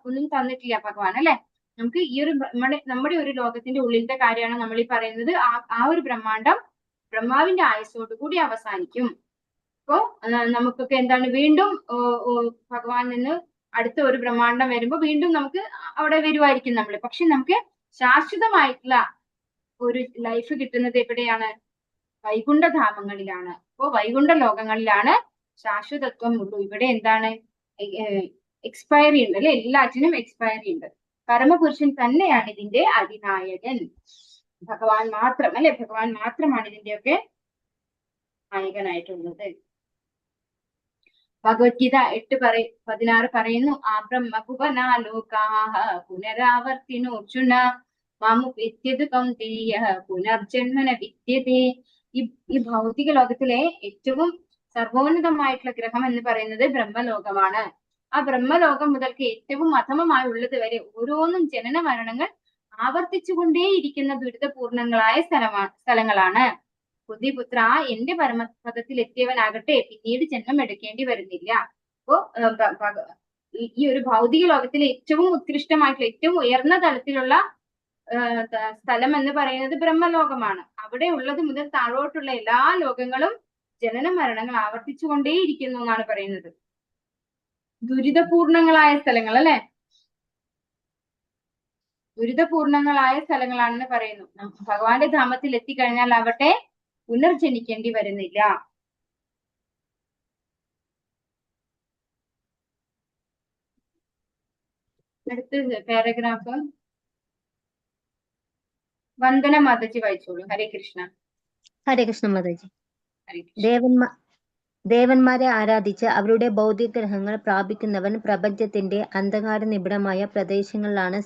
ഒന്നും തന്നിട്ടില്ല ഭഗവാൻ അല്ലെ. നമുക്ക് ഈ ഒരു നമ്മുടെ ഒരു ലോകത്തിന്റെ ഉള്ളിലത്തെ കാര്യമാണ് നമ്മൾ ഈ പറയുന്നത്. ആ ഒരു ബ്രഹ്മാണ്ടം ബ്രഹ്മാവിന്റെ ആയുസ്സോട് കൂടി അവസാനിക്കും. അപ്പോ നമുക്കൊക്കെ എന്താണ് വീണ്ടും ഭഗവാൻ നിന്ന് അടുത്ത ഒരു ബ്രഹ്മാണ്ടം വരുമ്പോ വീണ്ടും നമുക്ക് അവിടെ വരുമായിരിക്കും നമ്മള്. പക്ഷെ നമുക്ക് ശാശ്വതമായിട്ടുള്ള ഒരു ലൈഫ് കിട്ടുന്നത് എവിടെയാണ്? വൈകുണ്ഠധാമങ്ങളിലാണ്. അപ്പോ വൈകുണ്ഠ ലോകങ്ങളിലാണ് ശാശ്വതത്വം ഉള്ളൂ. ഇവിടെ എന്താണ് എക്സ്പയറി ഉണ്ട് അല്ലെ, എല്ലാറ്റിനും എക്സ്പയറി ഉണ്ട്. പരമപുരുഷൻ തന്നെയാണ് ഇതിന്റെ അധിനായകൻ. ഭഗവാൻ മാത്രം അല്ലെ, ഭഗവാൻ മാത്രമാണ് ഇതിന്റെയൊക്കെ നായകനായിട്ടുള്ളത്. ഭഗവത്ഗീത 8:16 പറയുന്നു, ആ ബ്രഹ്മഭുവനാലോകാഃ പുനരാവർത്തിനോർജുന മാമുപേത്യതു കൗന്ദേയ പുനർജന്മന വിദ്യതേ. ഈ ഭൗതിക ലോകത്തിലെ ഏറ്റവും സർവോന്നതമായിട്ടുള്ള ഗ്രഹം എന്ന് പറയുന്നത് ബ്രഹ്മലോകമാണ്. ആ ബ്രഹ്മലോകം മുതൽക്ക് ഏറ്റവും അധമമായി ഉള്ളത് വരെ ഓരോന്നും ജനന മരണങ്ങൾ ആവർത്തിച്ചുകൊണ്ടേയിരിക്കുന്ന ദുരിതപൂർണങ്ങളായ സ്ഥലങ്ങളാണ്. ബുദ്ധിപുത്ര, എന്റെ പരമപദത്തിൽ എത്തിയവനാകട്ടെ പിന്നീട് ജന്മം എടുക്കേണ്ടി വരുന്നില്ല. അപ്പോ ഈ ഒരു ഭൗതിക ലോകത്തിലെ ഏറ്റവും ഉത്കൃഷ്ടമായിട്ടുള്ള ഏറ്റവും ഉയർന്ന തലത്തിലുള്ള സ്ഥലം എന്ന് പറയുന്നത് ബ്രഹ്മലോകമാണ്. അവിടെ ഉള്ളത് മുതൽ താഴോട്ടുള്ള എല്ലാ ലോകങ്ങളും ജനന മരണങ്ങൾ ആവർത്തിച്ചുകൊണ്ടേയിരിക്കുന്നു എന്നാണ് പറയുന്നത്. ദുരിതപൂർണങ്ങളായ സ്ഥലങ്ങൾ അല്ലെ, ദുരിതപൂർണങ്ങളായ സ്ഥലങ്ങളാണെന്ന് പറയുന്നു. ഭഗവാന്റെ ധാമത്തിൽ എത്തിക്കഴിഞ്ഞാൽ ആവട്ടെ പുനർജനിക്കേണ്ടി വരുന്നില്ല. അടുത്ത പാരഗ്രാഫ് വന്ദന മാതാജി വായിച്ചോളൂ. ഹരേ കൃഷ്ണ. ഹരേ കൃഷ്ണ മാതാജി. ഹരേ കൃഷ്ണ. ദേവന്മാരെ ആരാധിച്ച് അവരുടെ ഭൗതിക ഗ്രഹങ്ങൾ പ്രാപിക്കുന്നവൻ പ്രപഞ്ചത്തിന്റെ അന്ധകാര നിബിഡമായ പ്രദേശങ്ങളിലാണ്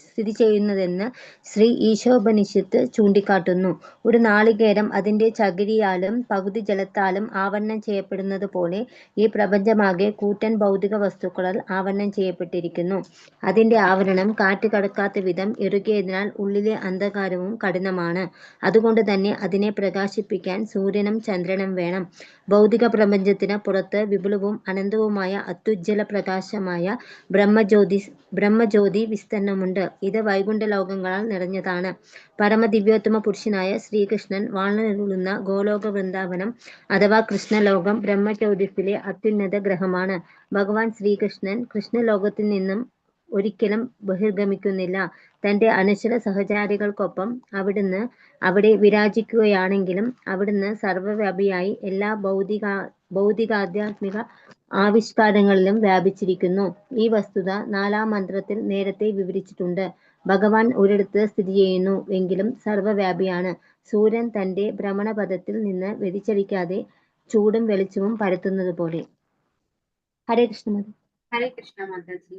സ്ഥിതി ചെയ്യുന്നതെന്ന് ശ്രീ ഈശോപനിഷത്ത് ചൂണ്ടിക്കാട്ടുന്നു. ഒരു നാളികേരം അതിന്റെ ചകിരിയാലും പകുതി ജലത്താലും ആവരണം ചെയ്യപ്പെടുന്നത് പോലെ ഈ പ്രപഞ്ചമാകെ കൂറ്റൻ ഭൗതിക വസ്തുക്കളാൽ ആവരണം ചെയ്യപ്പെട്ടിരിക്കുന്നു. അതിന്റെ ആവരണം കാറ്റ് കടക്കാത്ത വിധം ഇറുകിയതിനാൽ ഉള്ളിലെ അന്ധകാരവും കഠിനമാണ്. അതുകൊണ്ട് തന്നെ അതിനെ പ്രകാശിപ്പിക്കാൻ സൂര്യനും ചന്ദ്രനും വേണം. ഭൗതിക പ്രപഞ്ചത്തിന് പുറത്ത് വിപുലവും അനന്തവുമായ അത്യുജ്വല പ്രകാശമായ ബ്രഹ്മജ്യോതി വിസ്തരണമുണ്ട്. ഇത് വൈകുണ്ഠ ലോകങ്ങളാൽ നിറഞ്ഞതാണ്. പരമദിവ്യോത്തമ പുരുഷനായ ശ്രീകൃഷ്ണൻ വാണരുളുന്ന ഗോലോക വൃന്ദാവനം അഥവാ കൃഷ്ണലോകം ബ്രഹ്മജ്യോതിസിലെ അത്യുന്നത ഗ്രഹമാണ്. ഭഗവാൻ ശ്രീകൃഷ്ണൻ കൃഷ്ണലോകത്തിൽ നിന്നും ഒരിക്കലും ബഹിർഗമിക്കുന്നില്ല. തന്റെ അനശ്വര സഹചാരികൾക്കൊപ്പം അവിടുന്ന് അവിടെ വിരാജിക്കുകയാണെങ്കിലും അവിടുന്ന് സർവ്വവ്യാപിയായി എല്ലാ ഭൗതികാധ്യാത്മിക ആവിഷ്കാരങ്ങളിലും വ്യാപിച്ചിരിക്കുന്നു. ഈ വസ്തുത 4-ാം മന്ത്രത്തിൽ നേരത്തെ വിവരിച്ചിട്ടുണ്ട്. ഭഗവാൻ ഒരിടത്ത് സ്ഥിതി ചെയ്യുന്നു എങ്കിലും സർവ്വവ്യാപിയാണ്. സൂര്യൻ തന്റെ ഭ്രമണപഥത്തിൽ നിന്ന് വ്യതിചലിക്കാതെ ചൂടും വെളിച്ചവും പരത്തുന്നത് പോലെ. ഹരേ കൃഷ്ണ. ഹരേ കൃഷ്ണ മാതാജി.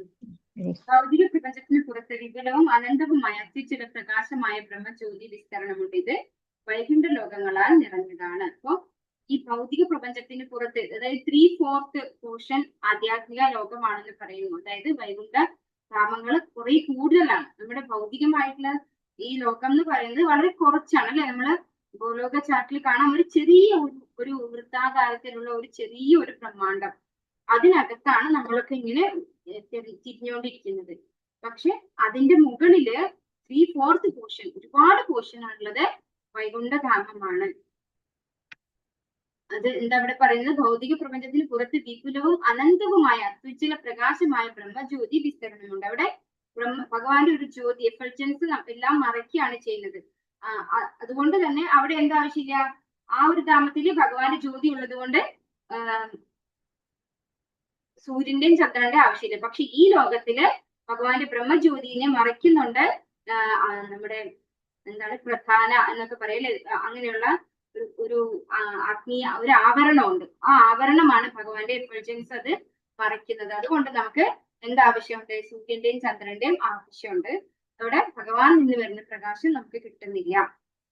ഭൗതിക പ്രപഞ്ചത്തിന് പുറത്ത് വിപുലവും അനന്തവുമായ അത്യുജ്വല പ്രകാശമായ ബ്രഹ്മജ്യോതി വിസ്തരണമുണ്ട്. ഇത് വൈകുണ്ഠ ലോകങ്ങളാൽ നിറഞ്ഞതാണ്. അപ്പോ ഈ ഭൗതിക പ്രപഞ്ചത്തിന് പുറത്ത്, അതായത് 3/4 പോർഷൻ ആധ്യാത്മിക ലോകമാണെന്ന് പറയുന്നു. അതായത് വൈകുണ്ഠ ധാമങ്ങൾ കുറെ കൂടുതലാണ്. നമ്മുടെ ഭൗതികമായിട്ടുള്ള ഈ ലോകം എന്ന് പറയുന്നത് വളരെ കുറച്ചാണ് അല്ലെ. നമ്മള് ഗോലോക ചാർട്ടിൽ കാണാം ഒരു ചെറിയ ഒരു വൃത്താകാരത്തിലുള്ള ഒരു ചെറിയ ഒരു ബ്രഹ്മാണ്ടം. അതിനകത്താണ് നമ്മളൊക്കെ ഇങ്ങനെ തിരിഞ്ഞുകൊണ്ടിരിക്കുന്നത്. പക്ഷെ അതിന്റെ മുകളില് 3/4 പോർഷൻ, ഒരുപാട് പോർഷൻ ആണുള്ളത് വൈകുണ്ഠധാമമാണ്. അത് എന്താ ഇവിടെ പറയുന്നത്? ഭൗതിക പ്രപഞ്ചത്തിന് പുറത്ത് വിപുലവും അനന്തവുമായ അത്യുജ്വല പ്രകാശമായ ബ്രഹ്മജ്യോതി വിസ്തരണമുണ്ട്. അവിടെ ഭഗവാന്റെ ഒരു ജ്യോതി എഫൾജൻസ് എല്ലാം മറയ്ക്കുകയാണ് ചെയ്യുന്നത്. അതുകൊണ്ട് തന്നെ അവിടെ എന്താ ആവശ്യമില്ല, ആ ഒരു ധാമത്തില് ഭഗവാന്റെ ജ്യോതി ഉള്ളത് കൊണ്ട് സൂര്യന്റെയും ചന്ദ്രന്റെ ആവശ്യമില്ല. പക്ഷെ ഈ ലോകത്തില് ഭഗവാന്റെ ബ്രഹ്മജ്യോതിനെ മറയ്ക്കുന്നുണ്ട് നമ്മുടെ എന്താണ് പ്രധാന എന്നൊക്കെ പറയല്ലേ, അങ്ങനെയുള്ള ഒരു ആത്മീയ ഒരു ആവരണമുണ്ട്. ആ ആവരണമാണ് ഭഗവാന്റെ എഫൾജൻസ് അത് മറയ്ക്കുന്നത്. അതുകൊണ്ട് നമുക്ക് എന്താവശ്യമുണ്ട്? സൂര്യന്റെയും ചന്ദ്രന്റെയും ആവശ്യമുണ്ട്. അവിടെ ഭഗവാൻ നിന്ന് വരുന്ന പ്രകാശം നമുക്ക് കിട്ടുന്നില്ല.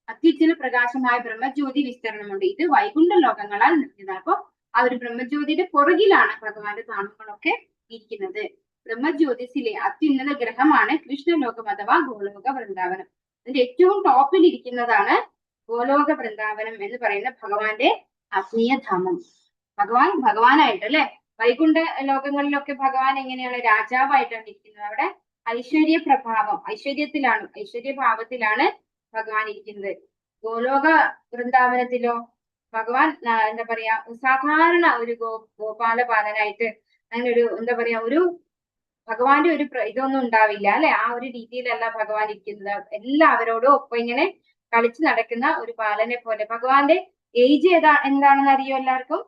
അത്യുജ്വല പ്രകാശമായ ബ്രഹ്മജ്യോതി വിസ്തരണമുണ്ട്. ഇത് വൈകുണ്ഠ ലോകങ്ങളാൽ നിറഞ്ഞതാണ്. അപ്പൊ ആ ഒരു ബ്രഹ്മജ്യോതിയുടെ പുറകിലാണ് ഭഗവാന്റെ ധാമങ്ങളൊക്കെ ഇരിക്കുന്നത്. ബ്രഹ്മജ്യോതിസിലെ അത്യുന്നത ഗ്രഹമാണ് കൃഷ്ണലോകം അഥവാ ഗോലോക വൃന്ദാവനം. അതിന്റെ ഏറ്റവും ടോപ്പിൽ ഇരിക്കുന്നതാണ് ഗോലോക വൃന്ദാവനം എന്ന് പറയുന്ന ഭഗവാന്റെ ആത്മീയധാമം. ഭഗവാനായിട്ട് അല്ലെ, വൈകുണ്ഠ ലോകങ്ങളിലൊക്കെ ഭഗവാൻ എങ്ങനെയാണ്? രാജാവായിട്ടാണ് ഇരിക്കുന്നത്. അവിടെ ഐശ്വര്യഭാവത്തിലാണ് ഭഗവാൻ ഇരിക്കുന്നത്. ഗോലോക വൃന്ദാവനത്തിലോ ഭഗവാൻ എന്താ പറയാ, സാധാരണ ഒരു ഗോപാലപാലനായിട്ട് അങ്ങനെ ഒരു എന്താ പറയാ, ഒരു ഭഗവാന്റെ ഒരു ഇതൊന്നും ഉണ്ടാവില്ല അല്ലെ. ആ ഒരു രീതിയിലല്ല ഭഗവാൻ ഇരിക്കുന്നത്. എല്ലാവരോടും ഒപ്പം ഇങ്ങനെ കളിച്ചു നടക്കുന്ന ഒരു ബാലനെ പോലെ. ഭഗവാന്റെ ഏജ് എന്താണെന്ന് അറിയോ എല്ലാവർക്കും?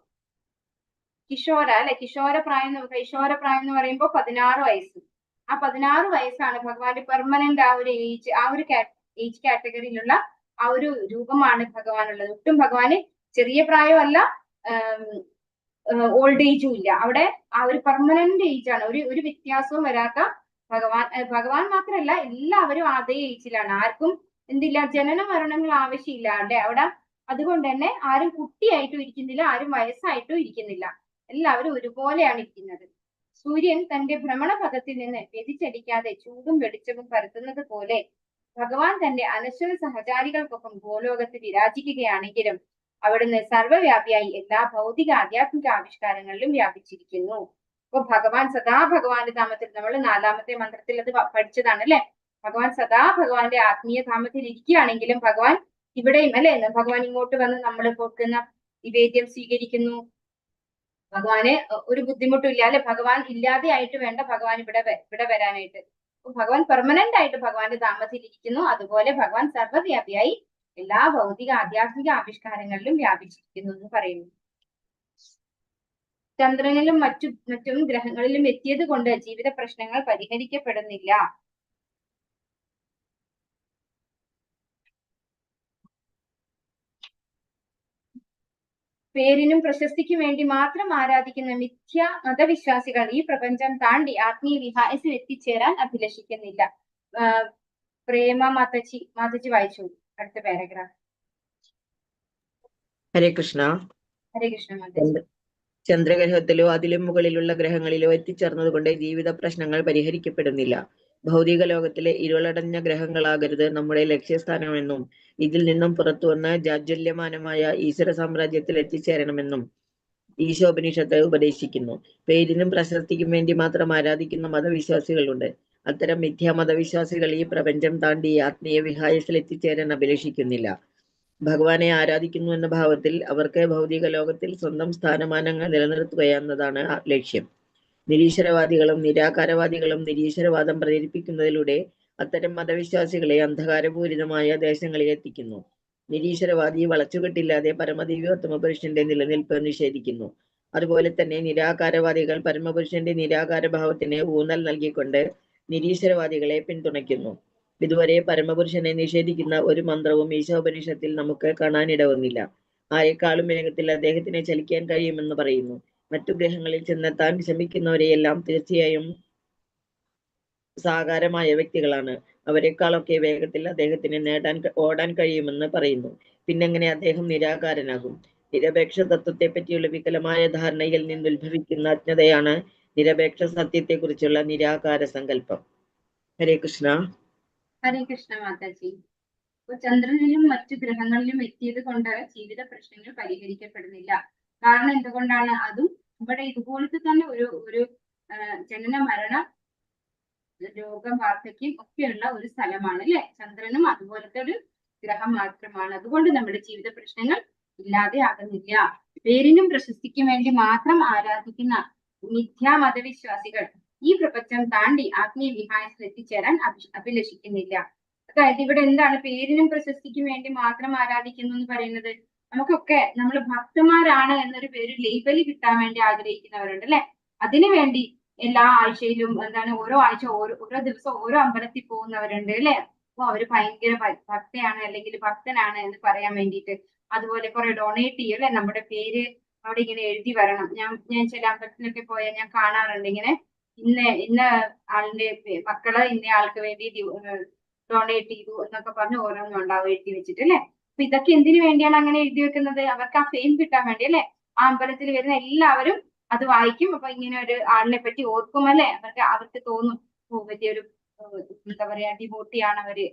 കിഷോര അല്ലെ, കൈശോരപ്രായം എന്ന് പറയുമ്പോൾ 16 വയസ്സ്. ആ 16 വയസ്സാണ് ഭഗവാന്റെ പെർമനന്റ് ആ ഒരു ഏജ് കാറ്റഗറിയിലുള്ള ആ ഒരു രൂപമാണ് ഭഗവാനുള്ളത്. ഒട്ടും ഭഗവാന് ചെറിയ പ്രായമല്ല, ഓൾഡ് ഏജും ഇല്ല. അവിടെ ആ ഒരു പെർമനന്റ് ഏജ് ആണ്. ഒരു വ്യത്യാസവും വരാത്ത ഭഗവാൻ മാത്രമല്ല, എല്ലാവരും അതേ ഏജിലാണ്. ആർക്കും എന്തില്ല, ജനന മരണങ്ങൾ ആവശ്യമില്ല അവിടെ. അതുകൊണ്ട് തന്നെ ആരും കുട്ടിയായിട്ടും ഇരിക്കുന്നില്ല, ആരും വയസ്സായിട്ടും ഇരിക്കുന്നില്ല. എല്ലാവരും ഒരുപോലെയാണ് ഇരിക്കുന്നത്. സൂര്യൻ തന്റെ ഭ്രമണപഥത്തിൽ നിന്ന് വ്യതിചലിക്കാതെ ചൂടും വെളിച്ചവും പരത്തുന്നത് പോലെ ഭഗവാൻ തന്റെ അനശ്വര സഹചാരികൾക്കൊപ്പം ഗോലോകത്ത് വിരാജിക്കുകയാണെങ്കിലും അവിടുന്ന് സർവ്വവ്യാപിയായി എല്ലാ ഭൗതിക ആധ്യാത്മിക ആവിഷ്കാരങ്ങളിലും വ്യാപിച്ചിരിക്കുന്നു. അപ്പൊ ഭഗവാൻ സദാ ഭഗവാന്റെ ധാമത്തിൽ, നമ്മൾ 4ാമത്തെ മന്ത്രത്തിൽ അത് പഠിച്ചതാണ് അല്ലെ. ഭഗവാൻ സദാ ഭഗവാന്റെ ആത്മീയ ധാമത്തിൽ ഇരിക്കുകയാണെങ്കിലും ഭഗവാൻ ഇവിടെയും അല്ലെ, ഭഗവാൻ ഇങ്ങോട്ട് വന്ന് നമ്മൾ കൊടുക്കുന്ന നിവേദ്യം സ്വീകരിക്കുന്നു. ഭഗവാന് ഒരു ബുദ്ധിമുട്ടും ഇല്ല അല്ലെ. ഭഗവാൻ ഇല്ലാതെ ആയിട്ട് വേണ്ട ഭഗവാൻ ഇവിടെ വരാനായിട്ട്. ഭഗവാൻ പെർമനന്റ് ആയിട്ട് ഭഗവാന്റെ ധാമത്തിൽ ഇരിക്കുന്നു. അതുപോലെ ഭഗവാൻ സർവ്വവ്യാപിയായി എല്ലാ ഭൗതിക ആധ്യാത്മിക ആവിഷ്കാരങ്ങളിലും വ്യാപിച്ചിരിക്കുന്നു എന്ന് പറയുന്നു. ചന്ദ്രനിലും മറ്റും ഗ്രഹങ്ങളിലും എത്തിയത് കൊണ്ട് ജീവിത പ്രശ്നങ്ങൾ പരിഹരിക്കപ്പെടുന്നില്ല. പേരിനും പ്രശസ്തിക്കും വേണ്ടി മാത്രം ആരാധിക്കുന്ന മിഥ്യ മതവിശ്വാസികൾ ഈ പ്രപഞ്ചം താണ്ടി ആത്മീയ വിഹായസിൽ എത്തിച്ചേരാൻ അഭിലഷിക്കുന്നില്ല. പ്രേമ മാതജി വായിച്ചു അടുത്ത പാരഗ്രാഫ്. ഹരേ കൃഷ്ണ. ഹരേ കൃഷ്ണ മാതാജി. ചന്ദ്രഗ്രഹത്തിലോ അതിലും മുകളിലുള്ള ഗ്രഹങ്ങളിലോ എത്തിച്ചേർന്നതുകൊണ്ട് ജീവിത പ്രശ്നങ്ങൾ പരിഹരിക്കപ്പെടുന്നില്ല. ഭൗതിക ലോകത്തിലെ ഇരുളടഞ്ഞ ഗ്രഹങ്ങളാകരുത് നമ്മുടെ ലക്ഷ്യസ്ഥാനമെന്നും ഇതിൽ നിന്നും പുറത്തു വന്ന ജാജ്വല്യമാനമായ ഈശ്വര സാമ്രാജ്യത്തിൽ എത്തിച്ചേരണമെന്നും ഈശോപനിഷത്ത് ഉപദേശിക്കുന്നു. പേരിനും പ്രശസ്തിക്കും വേണ്ടി മാത്രം ആരാധിക്കുന്ന മതവിശ്വാസികളുണ്ട്. അത്തരം മിഥ്യാ മതവിശ്വാസികൾ ഈ പ്രപഞ്ചം താണ്ടി ആത്മീയ വിഹായസിൽ എത്തിച്ചേരാൻ അഭിലഷിക്കുന്നില്ല. ഭഗവാനെ ആരാധിക്കുന്നു എന്ന ഭാവത്തിൽ അവർക്ക് ഭൗതിക ലോകത്തിൽ സ്വന്തം സ്ഥാനമാനങ്ങൾ നിലനിർത്തുകയെന്നതാണ് ലക്ഷ്യം. നിരീശ്വരവാദികളും നിരാകാരവാദികളും നിരീശ്വരവാദം പ്രചരിപ്പിക്കുന്നതിലൂടെ അത്തരം മതവിശ്വാസികളെ അന്ധകാരപൂരിതമായ ദേശങ്ങളിൽ എത്തിക്കുന്നു. നിരീശ്വരവാദി വളച്ചുകെട്ടില്ലാതെ പരമദിവ്യോത്തമ പുരുഷന്റെ നിലനിൽപ്പ് നിഷേധിക്കുന്നു. അതുപോലെ തന്നെ നിരാകാരവാദികൾ പരമപുരുഷന്റെ നിരാകാര ഭാവത്തിന് ഊന്നൽ നൽകിക്കൊണ്ട് നിരീശ്വരവാദികളെ പിന്തുണയ്ക്കുന്നു. ഇതുവരെ പരമപുരുഷനെ നിഷേധിക്കുന്ന ഒരു മന്ത്രവും ഈശോപനിഷത്തിൽ നമുക്ക് കാണാനിടവന്നില്ല. ആരെക്കാളും വേഗത്തിൽ അദ്ദേഹത്തിനെ ചലിക്കാൻ കഴിയുമെന്ന് പറയുന്നു. മറ്റു ഗ്രഹങ്ങളിൽ ചെന്നെത്താൻ ശ്രമിക്കുന്നവരെയെല്ലാം തീർച്ചയായും സാകാരമായ വ്യക്തികളാണ്. അവരെക്കാളൊക്കെ വേഗത്തിൽ അദ്ദേഹത്തിന് ഓടാൻ കഴിയുമെന്ന് പറയുന്നു. പിന്നെങ്ങനെ അദ്ദേഹം നിരാകാരനാകും? നിരപേക്ഷ തത്വത്തെ പറ്റിയുള്ള വികലമായ ധാരണയിൽ നിന്നുത്ഭവിക്കുന്ന അജ്ഞതയാണ് നിരപേക്ഷ സത്യത്തെക്കുറിച്ചുള്ള നിരാകാര സങ്കല്പം. ഹരേ കൃഷ്ണ. ഹരേ കൃഷ്ണ മാതാജി. ചന്ദ്രനിലും മറ്റു ഗ്രഹങ്ങളിലും എത്തിയത് കൊണ്ട് ജീവിത പ്രശ്നങ്ങൾ പരിഹരിക്കപ്പെടുന്നില്ല. കാരണം എന്തുകൊണ്ടാണ്? അതും ഇവിടെ ഇതുപോലത്തെ തന്നെ ഒരു ജനന മരണ രോഗം വാർദ്ധക്യം ഒക്കെയുള്ള ഒരു സ്ഥലമാണ് അല്ലെ. ചന്ദ്രനും അതുപോലത്തെ ഒരു ഗ്രഹം മാത്രമാണ്. അതുകൊണ്ട് നമ്മുടെ ജീവിത പ്രശ്നങ്ങൾ ഇല്ലാതെ ആകുന്നില്ല. പേരിനും പ്രശസ്തിക്കും വേണ്ടി മാത്രം ആരാധിക്കുന്ന മിഥ്യാ മതവിശ്വാസികൾ ഈ പ്രപഞ്ചം താണ്ടി ആത്മീയ വിഹായത്തിൽ എത്തിച്ചേരാൻ അഭിലഷിക്കുന്നില്ല. അതായത് ഇവിടെ എന്താണ് പേരിനും പ്രശസ്തിക്കും വേണ്ടി മാത്രം ആരാധിക്കുന്നു എന്ന് പറയുന്നത്? നമുക്കൊക്കെ നമ്മൾ ഭക്തന്മാരാണ് എന്നൊരു പേര് ലേബല് കിട്ടാൻ വേണ്ടി ആഗ്രഹിക്കുന്നവരുണ്ട് അല്ലെ. അതിനു വേണ്ടി എല്ലാ ആഴ്ചയിലും ഓരോ ആഴ്ച ഓരോ ദിവസം ഓരോ അമ്പലത്തിൽ പോകുന്നവരുണ്ട് അല്ലെ. അപ്പൊ അവര് ഭയങ്കര ഭക്തയാണ് അല്ലെങ്കിൽ ഭക്തനാണ് എന്ന് പറയാൻ വേണ്ടിയിട്ട്. അതുപോലെ കുറെ ഡൊണേറ്റ് ചെയ്യും അല്ലെ. നമ്മുടെ പേര് അവിടെ ഇങ്ങനെ എഴുതി വരണം. ഞാൻ ചില അമ്പലത്തിലൊക്കെ പോയാൽ ഞാൻ കാണാറുണ്ട് ഇങ്ങനെ ഇന്ന ആളിന്റെ മക്കള് ഇന്ന ആൾക്ക് വേണ്ടി ഡൊണേറ്റ് ചെയ്തു എന്നൊക്കെ പറഞ്ഞ് ഓരോന്നും ഉണ്ടാവും എഴുതി വെച്ചിട്ട് അല്ലെ. അപ്പൊ ഇതൊക്കെ എന്തിനു വേണ്ടിയാണ് അങ്ങനെ എഴുതി വെക്കുന്നത്? അവർക്ക് ആ ഫെയിം കിട്ടാൻ വേണ്ടി അല്ലെ. ആ അമ്പലത്തിൽ വരുന്ന എല്ലാവരും അത് വായിക്കും. അപ്പൊ ഇങ്ങനെ ഒരു ആളിനെ പറ്റി ഓർക്കും അല്ലെ, അവർക്ക് തോന്നും വലിയൊരു എന്താ പറയാ ഡിവോട്ടിയാണ് അവര്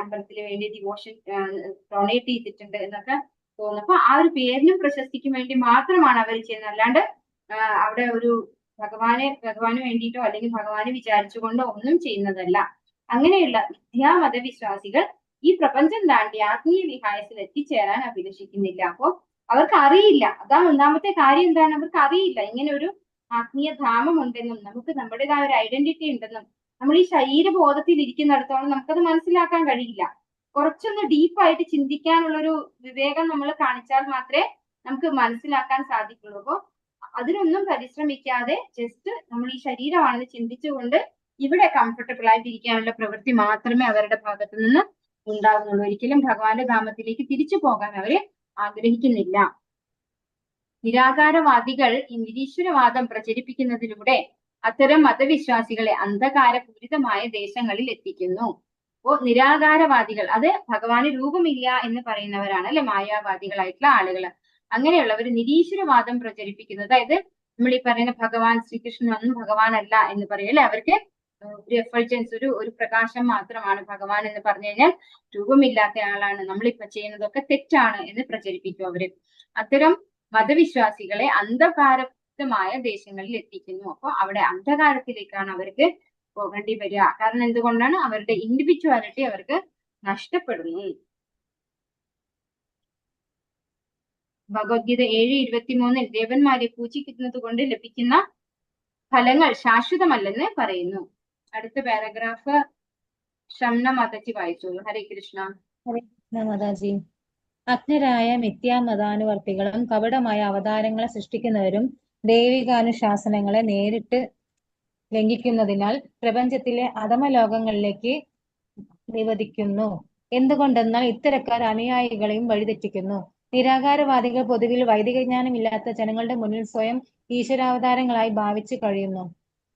അമ്പലത്തിന് വേണ്ടി ഡിവോഷൻ ഡൊണേറ്റ് ചെയ്തിട്ടുണ്ട് എന്നൊക്കെ തോന്നും. അപ്പൊ ആ ഒരു പേരിനും പ്രശസ്തിക്കും വേണ്ടി മാത്രമാണ് അവർ ചെയ്യുന്നത്. അല്ലാണ്ട് അവിടെ ഒരു ഭഗവാന് വേണ്ടിയിട്ടോ അല്ലെങ്കിൽ ഭഗവാനെ വിചാരിച്ചുകൊണ്ടോ ഒന്നും ചെയ്യുന്നതല്ല. അങ്ങനെയുള്ള മതവിശ്വാസികൾ ഈ പ്രപഞ്ചം താണ്ടി ആത്മീയ വിഹായത്തിൽ എത്തിച്ചേരാൻ അഭിലഷിക്കുന്നില്ല. അപ്പോ അവർക്ക് അറിയില്ല. അതാ ഒന്നാമത്തെ കാര്യം. എന്താണ്? അവർക്ക് അറിയില്ല ഇങ്ങനെ ഒരു ആത്മീയ ധാമം ഉണ്ടെന്നും നമുക്ക് നമ്മുടേതായ ഒരു ഐഡന്റിറ്റി ഉണ്ടെന്നും. നമ്മൾ ഈ ശരീരബോധത്തിൽ ഇരിക്കുന്നിടത്തോളം നമുക്കത് മനസ്സിലാക്കാൻ കഴിയില്ല. കുറച്ചൊന്ന് ഡീപ്പായിട്ട് ചിന്തിക്കാനുള്ളൊരു വിവേകം നമ്മൾ കാണിച്ചാൽ മാത്രമേ നമുക്ക് മനസ്സിലാക്കാൻ സാധിക്കുള്ളൂ. അപ്പോ അതിനൊന്നും പരിശ്രമിക്കാതെ ജസ്റ്റ് നമ്മൾ ഈ ശരീരമാണെന്ന് ചിന്തിച്ചുകൊണ്ട് ഇവിടെ കംഫർട്ടബിൾ ആയിട്ട് ഇരിക്കാനുള്ള പ്രവൃത്തി മാത്രമേ അവരുടെ ഭാഗത്തു നിന്ന് ഉണ്ടാകുന്നുള്ളൂ. ഒരിക്കലും ഭഗവാന്റെ ധാമത്തിലേക്ക് തിരിച്ചു പോകാൻ അവര് ആഗ്രഹിക്കുന്നില്ല. നിരാകാരവാദികൾ ഈ നിരീശ്വരവാദം പ്രചരിപ്പിക്കുന്നതിലൂടെ അത്തരം മതവിശ്വാസികളെ അന്ധകാരപൂരിതമായ ദേശങ്ങളിൽ എത്തിക്കുന്നു. അപ്പോ നിരാകാരവാദികൾ, അത് ഭഗവാന് രൂപമില്ല എന്ന് പറയുന്നവരാണ് അല്ലെ, മായാവാദികളായിട്ടുള്ള ആളുകൾ. അങ്ങനെയുള്ളവർ നിരീശ്വരവാദം പ്രചരിപ്പിക്കുന്നത്, അതായത് നമ്മൾ ഈ പറയുന്ന ഭഗവാൻ ശ്രീകൃഷ്ണനൊന്നും ഭഗവാനല്ല എന്ന് പറയും അല്ലെ. അവർക്ക് ഒരു എഫൾജൻസ്, ഒരു പ്രകാശം മാത്രമാണ് ഭഗവാൻ എന്ന് പറഞ്ഞു കഴിഞ്ഞാൽ രൂപമില്ലാത്ത ആളാണ്, നമ്മളിപ്പോ ചെയ്യുന്നതൊക്കെ തെറ്റാണ് എന്ന് പ്രചരിപ്പിക്കും അവര്. അത്തരം മതവിശ്വാസികളെ അന്ധകാരമായ ദേശങ്ങളിൽ എത്തിക്കുന്നു. അപ്പൊ അവിടെ അന്ധകാരത്തിലേക്കാണ് അവർക്ക് പോകേണ്ടി വരിക. കാരണം എന്തുകൊണ്ടാണ്? അവരുടെ ഇൻഡിവിജ്വാലിറ്റി അവർക്ക് നഷ്ടപ്പെടുന്നു. ഭഗവത്ഗീത 7:23 ദേവന്മാരെ പൂജിക്കുന്നത് കൊണ്ട് ലഭിക്കുന്ന ഫലങ്ങൾ ശാശ്വതമല്ലെന്ന് പറയുന്നു. അടുത്ത പാരഗ്രാഫ് ഷംന മാതാജി വായിച്ചോളൂ. ഹരേ കൃഷ്ണ. ഹരേ കൃഷ്ണ മാതാജി. അജ്ഞരായ മിഥ്യാമതാനുവർത്തികളും കപടമായ അവതാരങ്ങളെ സൃഷ്ടിക്കുന്നവരും ദൈവികാനുശാസനങ്ങളെ നേരിട്ട് ലംഘിക്കുന്നതിനാൽ പ്രപഞ്ചത്തിലെ അധമലോകങ്ങളിലേക്ക് നിവദിക്കുന്നു. എന്തുകൊണ്ടെന്നാൽ ഇത്തരക്കാർ അനുയായികളെയും വഴിതെറ്റിക്കുന്നു. നിരാകാരവാദികൾ പൊതുവിൽ വൈദിക ജ്ഞാനമില്ലാത്ത ജനങ്ങളുടെ മുന്നിൽ സ്വയം ഈശ്വരാവതാരങ്ങളായി ഭാവിച്ചു കഴിയുന്നു.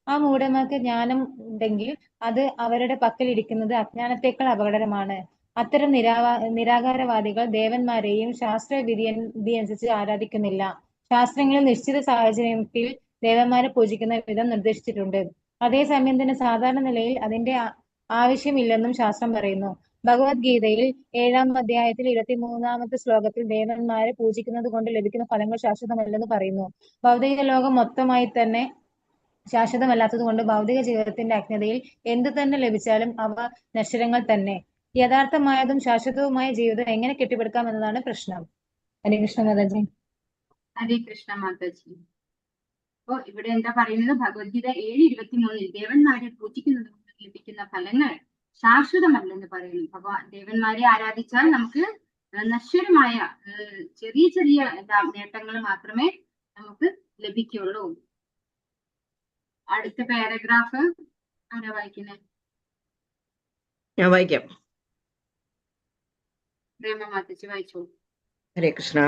ആ മൂഢന്മാർക്ക് ജ്ഞാനം ഉണ്ടെങ്കിൽ അത് അവരുടെ പക്കലിരിക്കുന്നത് അജ്ഞാനത്തെക്കാൾ അപകടകരമാണ്. അത്തരം നിരാകാരവാദികൾ ദേവന്മാരെയും ശാസ്ത്രവിധിയനുസരിച്ച് ആരാധിക്കുന്നില്ല. ശാസ്ത്രങ്ങളിൽ നിശ്ചിത സാഹചര്യത്തിൽ ദേവന്മാരെ പൂജിക്കുന്ന വിധം നിർദ്ദേശിച്ചിട്ടുണ്ട്. അതേസമയം തന്നെ സാധാരണ നിലയിൽ അതിന്റെ ആവശ്യമില്ലെന്നും ശാസ്ത്രം പറയുന്നു. ഭഗവത്ഗീതയിൽ 7-ാം അധ്യായത്തിൽ 23-ാമത്തെ ശ്ലോകത്തിൽ ദേവന്മാരെ പൂജിക്കുന്നത് കൊണ്ട് ലഭിക്കുന്ന ഫലങ്ങൾ ശാശ്വതമല്ലെന്ന് പറയുന്നു. ഭൗതിക ലോകം മൊത്തമായി തന്നെ ശാശ്വതമല്ലാത്തത് കൊണ്ട് ഭൗതിക ജീവിതത്തിന്റെ അജ്ഞതയിൽ എന്തു തന്നെ ലഭിച്ചാലും അവ നശ്വരങ്ങൾ തന്നെ. യഥാർത്ഥമായതും ശാശ്വതവുമായ ജീവിതം എങ്ങനെ കെട്ടിപ്പടുക്കാം എന്നതാണ് പ്രശ്നം. ഹരേ കൃഷ്ണ മാതാജി. ഹരേ കൃഷ്ണ മാതാജി. അപ്പോ ഇവിടെ എന്താ പറയുന്നത്? ഭഗവത്ഗീത 7:23 ദേവന്മാരെ പൂജിക്കുന്നത് കൊണ്ട് ലഭിക്കുന്ന ഫലങ്ങൾ ശാശ്വതമല്ലെന്ന് പറയുന്നു. ഭഗവാൻ ദേവന്മാരെ ആരാധിച്ചാൽ നമുക്ക് നശ്വരമായ ചെറിയ ചെറിയ നേട്ടങ്ങൾ മാത്രമേ നമുക്ക് ലഭിക്കുള്ളൂ. അടുത്ത പാരഗ്രാഫ് ആരാ വായിക്കുന്നത്? ഞാൻ വായിക്കാം. പ്രേമ മാതാജി വായിച്ചോളൂ. ഹരേ കൃഷ്ണ.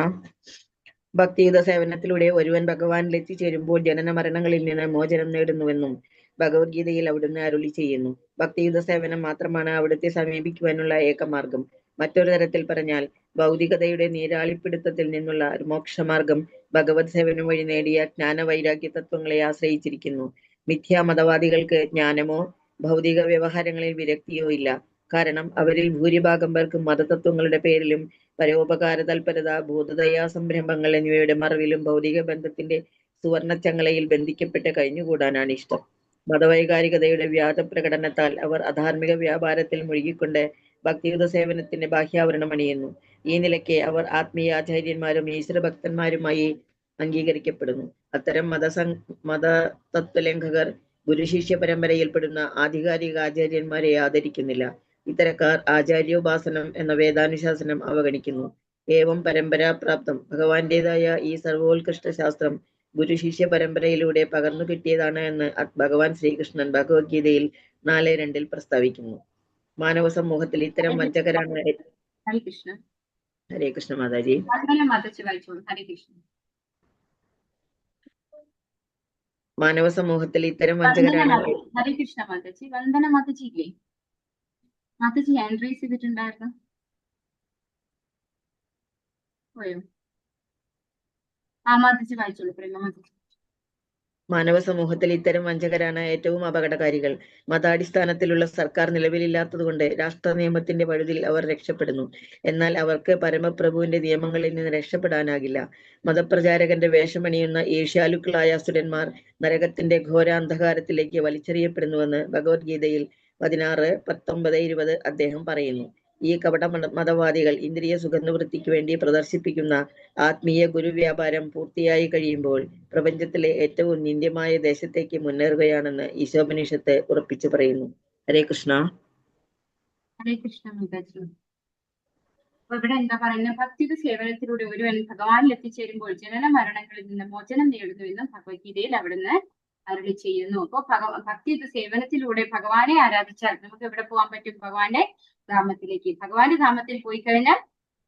ഭക്തിയുത സേവനത്തിലൂടെ ഒരുവൻ ഭഗവാനിൽ എത്തിച്ചേരുമ്പോൾ ജനന മരണങ്ങളിൽ നിന്ന് മോചനം നേടുന്നുവെന്നും ഭഗവത്ഗീതയിൽ അവിടുന്ന് അരുളി ചെയ്യുന്നു. ഭക്തിയുത സേവനം മാത്രമാണ് അവിടുത്തെ സമീപിക്കുവാനുള്ള ഏകമാർഗം. മറ്റൊരു തരത്തിൽ പറഞ്ഞാൽ ഭൗതികതയുടെ നീരാളിപ്പിടുത്തത്തിൽ നിന്നുള്ള മോക്ഷമാർഗം ഭഗവത് സേവനം വഴി നേടിയ ജ്ഞാനവൈരാഗ്യ തത്വങ്ങളെ ആശ്രയിച്ചിരിക്കുന്നു. മിഥ്യാമതവാദികൾക്ക് ജ്ഞാനമോ ഭൗതിക വ്യവഹാരങ്ങളിൽ വിരക്തിയോ ഇല്ല. കാരണം അവരിൽ ഭൂരിഭാഗം പേർക്കും മതതത്വങ്ങളുടെ പേരിലും പരോപകാര തൽപരത, ഭൂതദയാ സംരംഭങ്ങൾ എന്നിവയുടെ മറവിലും ഭൗതിക ബന്ധത്തിന്റെ സുവർണച്ചങ്ങളയിൽ ബന്ധിക്കപ്പെട്ട് കഴിഞ്ഞുകൂടാനാണ് ഇഷ്ടം. മതവൈകാരികതയുടെ വ്യാജപ്രകടനത്താൽ അവർ അധാർമിക വ്യാപാരത്തിൽ മുഴുകിക്കൊണ്ട് ഭക്തിയുത സേവനത്തിന്റെ ബാഹ്യാവരണം അണിയുന്നു. ഈ നിലയ്ക്ക് അവർ ആത്മീയാചാര്യന്മാരും ഈശ്വരഭക്തന്മാരുമായി അംഗീകരിക്കപ്പെടുന്നു. അത്തരം മതതത്വലംഘകർ ഗുരുശിഷ്യ പരമ്പരയിൽപ്പെടുന്ന ആധികാരിക ആചാര്യന്മാരെ ആദരിക്കുന്നില്ല. ഇത്തരക്കാർ ആചാര്യോപാസനം എന്ന വേദാനുശാസനം അവഗണിക്കുന്നു. ഏവം പരമ്പരാപ്രാപ്തം ഭഗവാന്റേതായ ഈ സർവോത്കൃഷ്ട ശാസ്ത്രം ഗുരുശിഷ്യ പരമ്പരയിലൂടെ പകർന്നു കിട്ടിയതാണ് എന്ന് ഭഗവാൻ ശ്രീകൃഷ്ണൻ ഭഗവത്ഗീതയിൽ 4:2 പ്രസ്താവിക്കുന്നു. മാനവ സമൂഹത്തിൽ ഇത്തരം വഞ്ചകരാണ്. ഹരേ കൃഷ്ണ. ഹരേ കൃഷ്ണ മാതാജി. മാതാജി വായിച്ചോളൂ. ഹരേ കൃഷ്ണ. മാനവ സമൂഹത്തിൽ ഇത്തരം വഞ്ചകരാണ്. ഹരേ കൃഷ്ണ മാതാജി. വന്ദന മാതാജി ഇല്ലേ? മാതാജി ഹാൻഡ് റൈസ് ചെയ്തിട്ടുണ്ടായിരുന്നു. പോയോ? ആ മാതാജി വായിച്ചോളൂ. പ്രേമ മാതാജി. മാനവ സമൂഹത്തിൽ ഇത്തരം വഞ്ചകരാണ് ഏറ്റവും അപകടകാരികൾ. മതാടിസ്ഥാനത്തിലുള്ള സർക്കാർ നിലവിലില്ലാത്തതുകൊണ്ട് രാഷ്ട്ര നിയമത്തിന്റെ പഴുതിൽ അവർ രക്ഷപ്പെടുന്നു. എന്നാൽ അവർക്ക് പരമപ്രഭുവിന്റെ നിയമങ്ങളിൽ നിന്ന് രക്ഷപ്പെടാനാകില്ല. മതപ്രചാരകന്റെ വേഷമണിയുന്ന ഈർഷ്യാലുക്കളായ അസുരന്മാർ നരകത്തിന്റെ ഘോര അന്ധകാരത്തിലേക്ക് വലിച്ചെറിയപ്പെടുന്നുവെന്ന് ഭഗവത്ഗീതയിൽ 16, 19, 20 അദ്ദേഹം പറയുന്നു. ഈ കപട മതവാദികൾ ഇന്ദ്രിയ സുഖനിവൃത്തിക്ക് വേണ്ടി പ്രദർശിപ്പിക്കുന്ന ആത്മീയ ഗുരുവ്യാപാരം പൂർത്തിയായി കഴിയുമ്പോൾ പ്രപഞ്ചത്തിലെ ഏറ്റവും നിന്ദ്യമായ ദേശത്തേക്ക് മുന്നേറുകയാണെന്ന് ഈശോപനിഷത്ത് ഉറപ്പിച്ചു പറയുന്നു. ഹരേ കൃഷ്ണ. ഹരേ കൃഷ്ണ മാതാജി. അപ്പൊ ഇവിടെ എന്താ പറയുന്നത്? ഭക്തിയുടെ സേവനത്തിലൂടെ ഒരുവൻ ഭഗവാനിൽ എത്തിച്ചേരുമ്പോൾ ജനന മരണങ്ങളിൽ നിന്ന് മോചനം നേടുന്നു എന്നും ഭഗവത്ഗീതയിൽ അവിടുന്ന് അരുളി ചെയ്യുന്നു. അപ്പൊ ഭക്തിയുടെ സേവനത്തിലൂടെ ഭഗവാനെ ആരാധിച്ചാൽ നമുക്ക് എവിടെ പോകാൻ പറ്റും? ഭഗവാന്റെ ധാമത്തിലേക്ക്. ഭഗവാന്റെ ധാമത്തിൽ പോയി കഴിഞ്ഞാൽ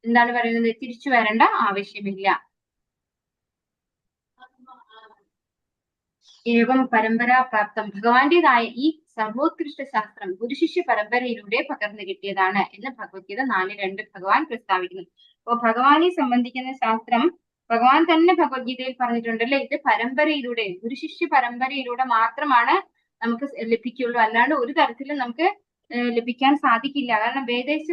എന്താണ് പറയുന്നത്? തിരിച്ചു വരേണ്ട ആവശ്യമില്ല. ഏവം പരമ്പരാ പ്രാപ്തം. ഭഗവാന്റേതായ ഈ സർവോത്കൃഷ്ട ശാസ്ത്രം ഗുരുശിഷ്യ പരമ്പരയിലൂടെ പകർന്നു കിട്ടിയതാണ് എന്ന് ഭഗവത്ഗീത 4:2 ഭഗവാൻ പ്രസ്താവിക്കുന്നു. അപ്പൊ ഭഗവാനെ സംബന്ധിക്കുന്ന ശാസ്ത്രം ഭഗവാൻ തന്നെ ഭഗവത്ഗീതയിൽ പറഞ്ഞിട്ടുണ്ടല്ലേ, ഇത് പരമ്പരയിലൂടെ, ഗുരുശിഷ്യ പരമ്പരയിലൂടെ മാത്രമാണ് നമുക്ക് ലഭിക്കുള്ളൂ. അല്ലാണ്ട് ഒരു തരത്തിലും നമുക്ക് ലഭിക്കാൻ സാധിക്കില്ല. കാരണം വേദൈശ്ച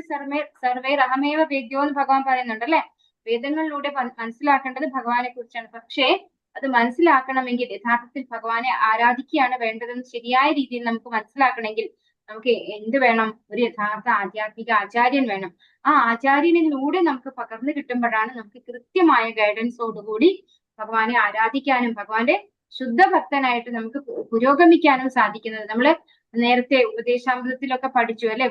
സർവേ അഹമേവ വേദ്യോ എന്ന് ഭഗവാൻ പറയുന്നുണ്ടല്ലേ. വേദങ്ങളിലൂടെ മനസ്സിലാക്കേണ്ടത് ഭഗവാനെ കുറിച്ചാണ്. പക്ഷേ അത് മനസ്സിലാക്കണമെങ്കിൽ യഥാർത്ഥത്തിൽ ഭഗവാനെ ആരാധിക്കുകയാണ് വേണ്ടതെന്ന് ശരിയായ രീതിയിൽ നമുക്ക് മനസ്സിലാക്കണമെങ്കിൽ നമുക്ക് എന്ത് വേണം? ഒരു യഥാർത്ഥ ആധ്യാത്മിക ആചാര്യൻ വേണം. ആ ആചാര്യനിലൂടെ നമുക്ക് പകർന്നു കിട്ടുമ്പോഴാണ് നമുക്ക് കൃത്യമായ ഗൈഡൻസോടുകൂടി ഭഗവാനെ ആരാധിക്കാനും ഭഗവാന്റെ ശുദ്ധ ഭക്തനായിട്ട് നമുക്ക് പുരോഗമിക്കാനും സാധിക്കുന്നത്. നമ്മള് നേരത്തെ ഉപദേശാമൃതത്തിലൊക്കെ പഠിച്ചു അല്ലെ,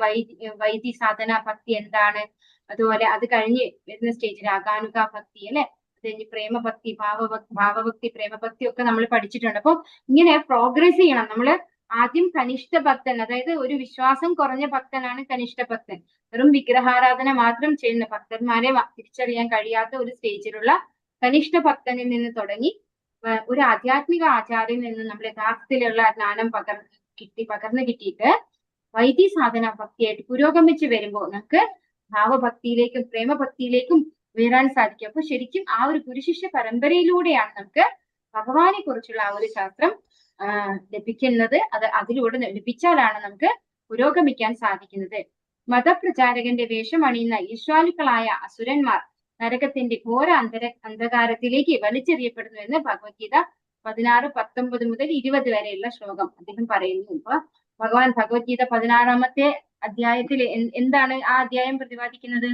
വൈദി സാധന ഭക്തി എന്താണ്, അതുപോലെ അത് കഴിഞ്ഞ് വരുന്ന സ്റ്റേജിൽ ആകാനുക ഭക്തി അല്ലെ, അത് കഴിഞ്ഞ് പ്രേമഭക്തി, ഭാവഭക്തി, പ്രേമഭക്തി ഒക്കെ നമ്മൾ പഠിച്ചിട്ടുണ്ട്. അപ്പൊ ഇങ്ങനെ പ്രോഗ്രസ് ചെയ്യണം. നമ്മള് ആദ്യം കനിഷ്ഠ ഭക്തൻ, അതായത് ഒരു വിശ്വാസം കുറഞ്ഞ ഭക്തനാണ് കനിഷ്ഠ ഭക്തൻ. വെറും വിഗ്രഹാരാധന മാത്രം ചെയ്യുന്ന ഭക്തന്മാരെ തിരിച്ചറിയാൻ കഴിയാത്ത ഒരു സ്റ്റേജിലുള്ള കനിഷ്ഠ ഭക്തനിൽ നിന്ന് തുടങ്ങി ഒരു ആധ്യാത്മിക ആചാര്യനിൽ നിന്ന് നമ്മൾ യഥാർത്ഥത്തിലുള്ള ജ്ഞാനം പകർന്നു കിട്ടിയിട്ട് വൈദി സാധന ഭക്തിയായിട്ട് പുരോഗമിച്ച് വരുമ്പോൾ നമുക്ക് ഭാവഭക്തിയിലേക്കും പ്രേമഭക്തിയിലേക്കും ഉയരാൻ സാധിക്കും. അപ്പൊ ശരിക്കും ആ ഒരു ഗുരുശിഷ്യ പരമ്പരയിലൂടെയാണ് നമുക്ക് ഭഗവാനെ കുറിച്ചുള്ള ആ ഒരു ശാസ്ത്രം ലഭിക്കുന്നത്. അതിലൂടെ ലഭിച്ചാലാണ് നമുക്ക് പുരോഗമിക്കാൻ സാധിക്കുന്നത്. മതപ്രചാരകന്റെ വേഷം അണിയുന്ന ഈശ്വാലുക്കളായ അസുരന്മാർ നരകത്തിന്റെ ഘോര അന്ധകാരത്തിലേക്ക് വലിച്ചെറിയപ്പെടുന്നു എന്ന് ഭഗവത്ഗീത 16, 19 മുതൽ 20 വരെയുള്ള ശ്ലോകം അദ്ദേഹം പറയുന്നു. അപ്പൊ ഭഗവാൻ ഭഗവത്ഗീത 16-ാമത്തെ അധ്യായത്തിൽ എന്താണ് ആ അധ്യായം പ്രതിപാദിക്കുന്നത്?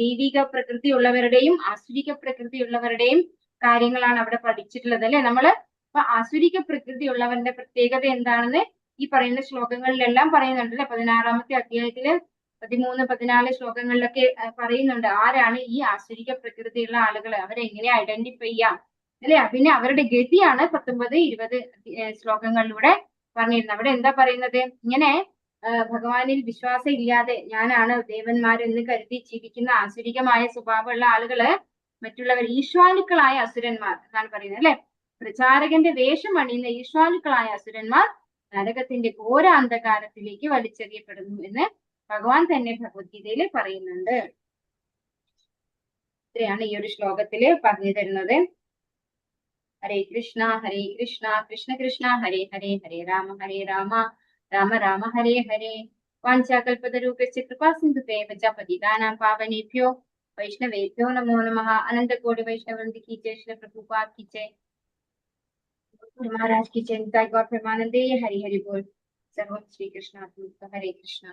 ദൈവിക പ്രകൃതിയുള്ളവരുടെയും ആസുരിക പ്രകൃതിയുള്ളവരുടെയും കാര്യങ്ങളാണ് അവിടെ പഠിച്ചിട്ടുള്ളത് അല്ലെ. നമ്മള് അപ്പൊ ആസുരിക പ്രകൃതിയുള്ളവരുടെ പ്രത്യേകത എന്താണെന്ന് ഈ പറയുന്ന ശ്ലോകങ്ങളിലെല്ലാം പറയുന്നുണ്ടല്ലേ. 16-ാമത്തെ അധ്യായത്തില് 13, 14 ശ്ലോകങ്ങളിലൊക്കെ പറയുന്നുണ്ട് ആരാണ് ഈ ആസുരിക പ്രകൃതിയുള്ള ആളുകൾ, അവരെ എങ്ങനെ ഐഡന്റിഫൈ ചെയ്യാം അല്ലെ. പിന്നെ അവരുടെ ഗതിയാണ് 19, 20 ശ്ലോകങ്ങളിലൂടെ പറഞ്ഞിരുന്നത്. അവിടെ എന്താ പറയുന്നത്? ഇങ്ങനെ ഭഗവാനിൽ വിശ്വാസം ഇല്ലാതെ ഞാനാണ് ദേവന്മാരെന്ന് കരുതി ജീവിക്കുന്ന ആസുരികമായ സ്വഭാവമുള്ള ആളുകള്, മറ്റുള്ളവർ ഈശ്വാലുക്കളായ അസുരന്മാർ എന്നാണ് പറയുന്നത് അല്ലെ. പ്രചാരകന്റെ വേഷം അണിയുന്ന ഈശ്വാലുക്കളായ അസുരന്മാർ നരകത്തിന്റെ ഘോര അന്ധകാരത്തിലേക്ക് വലിച്ചെറിയപ്പെടുന്നു എന്ന് ഭഗവാൻ തന്നെ ഭഗവത്ഗീതയിൽ പറയുന്നുണ്ട്. ഇത്രയാണ് ഈ ഒരു ശ്ലോകത്തില് പറഞ്ഞു തരുന്നത്. ഹരേ കൃഷ്ണ കൃഷ്ണ കൃഷ്ണ ഹരേ ഹരേ, ഹരേ രാമ രാമ രാമ ഹരേ ഹരേ. വാഞ്ചാകൽപതരൂപസ്യ കൃപാ സിന്ധുഭ്യൈവ ച പതിതാനാം പാവനേഭ്യോ വൈഷ്ണവേഭ്യോ നമോ നമഃ. अनंत-कोटि वैष्णववृंद की जय, श्री प्रभुपाद की जय, महाराज की जय, निताई गौर प्रेमानंदे। हरि हरि बोल। सर्वम श्री कृष्ण अर्पणमस्तु। हरे कृष्ण।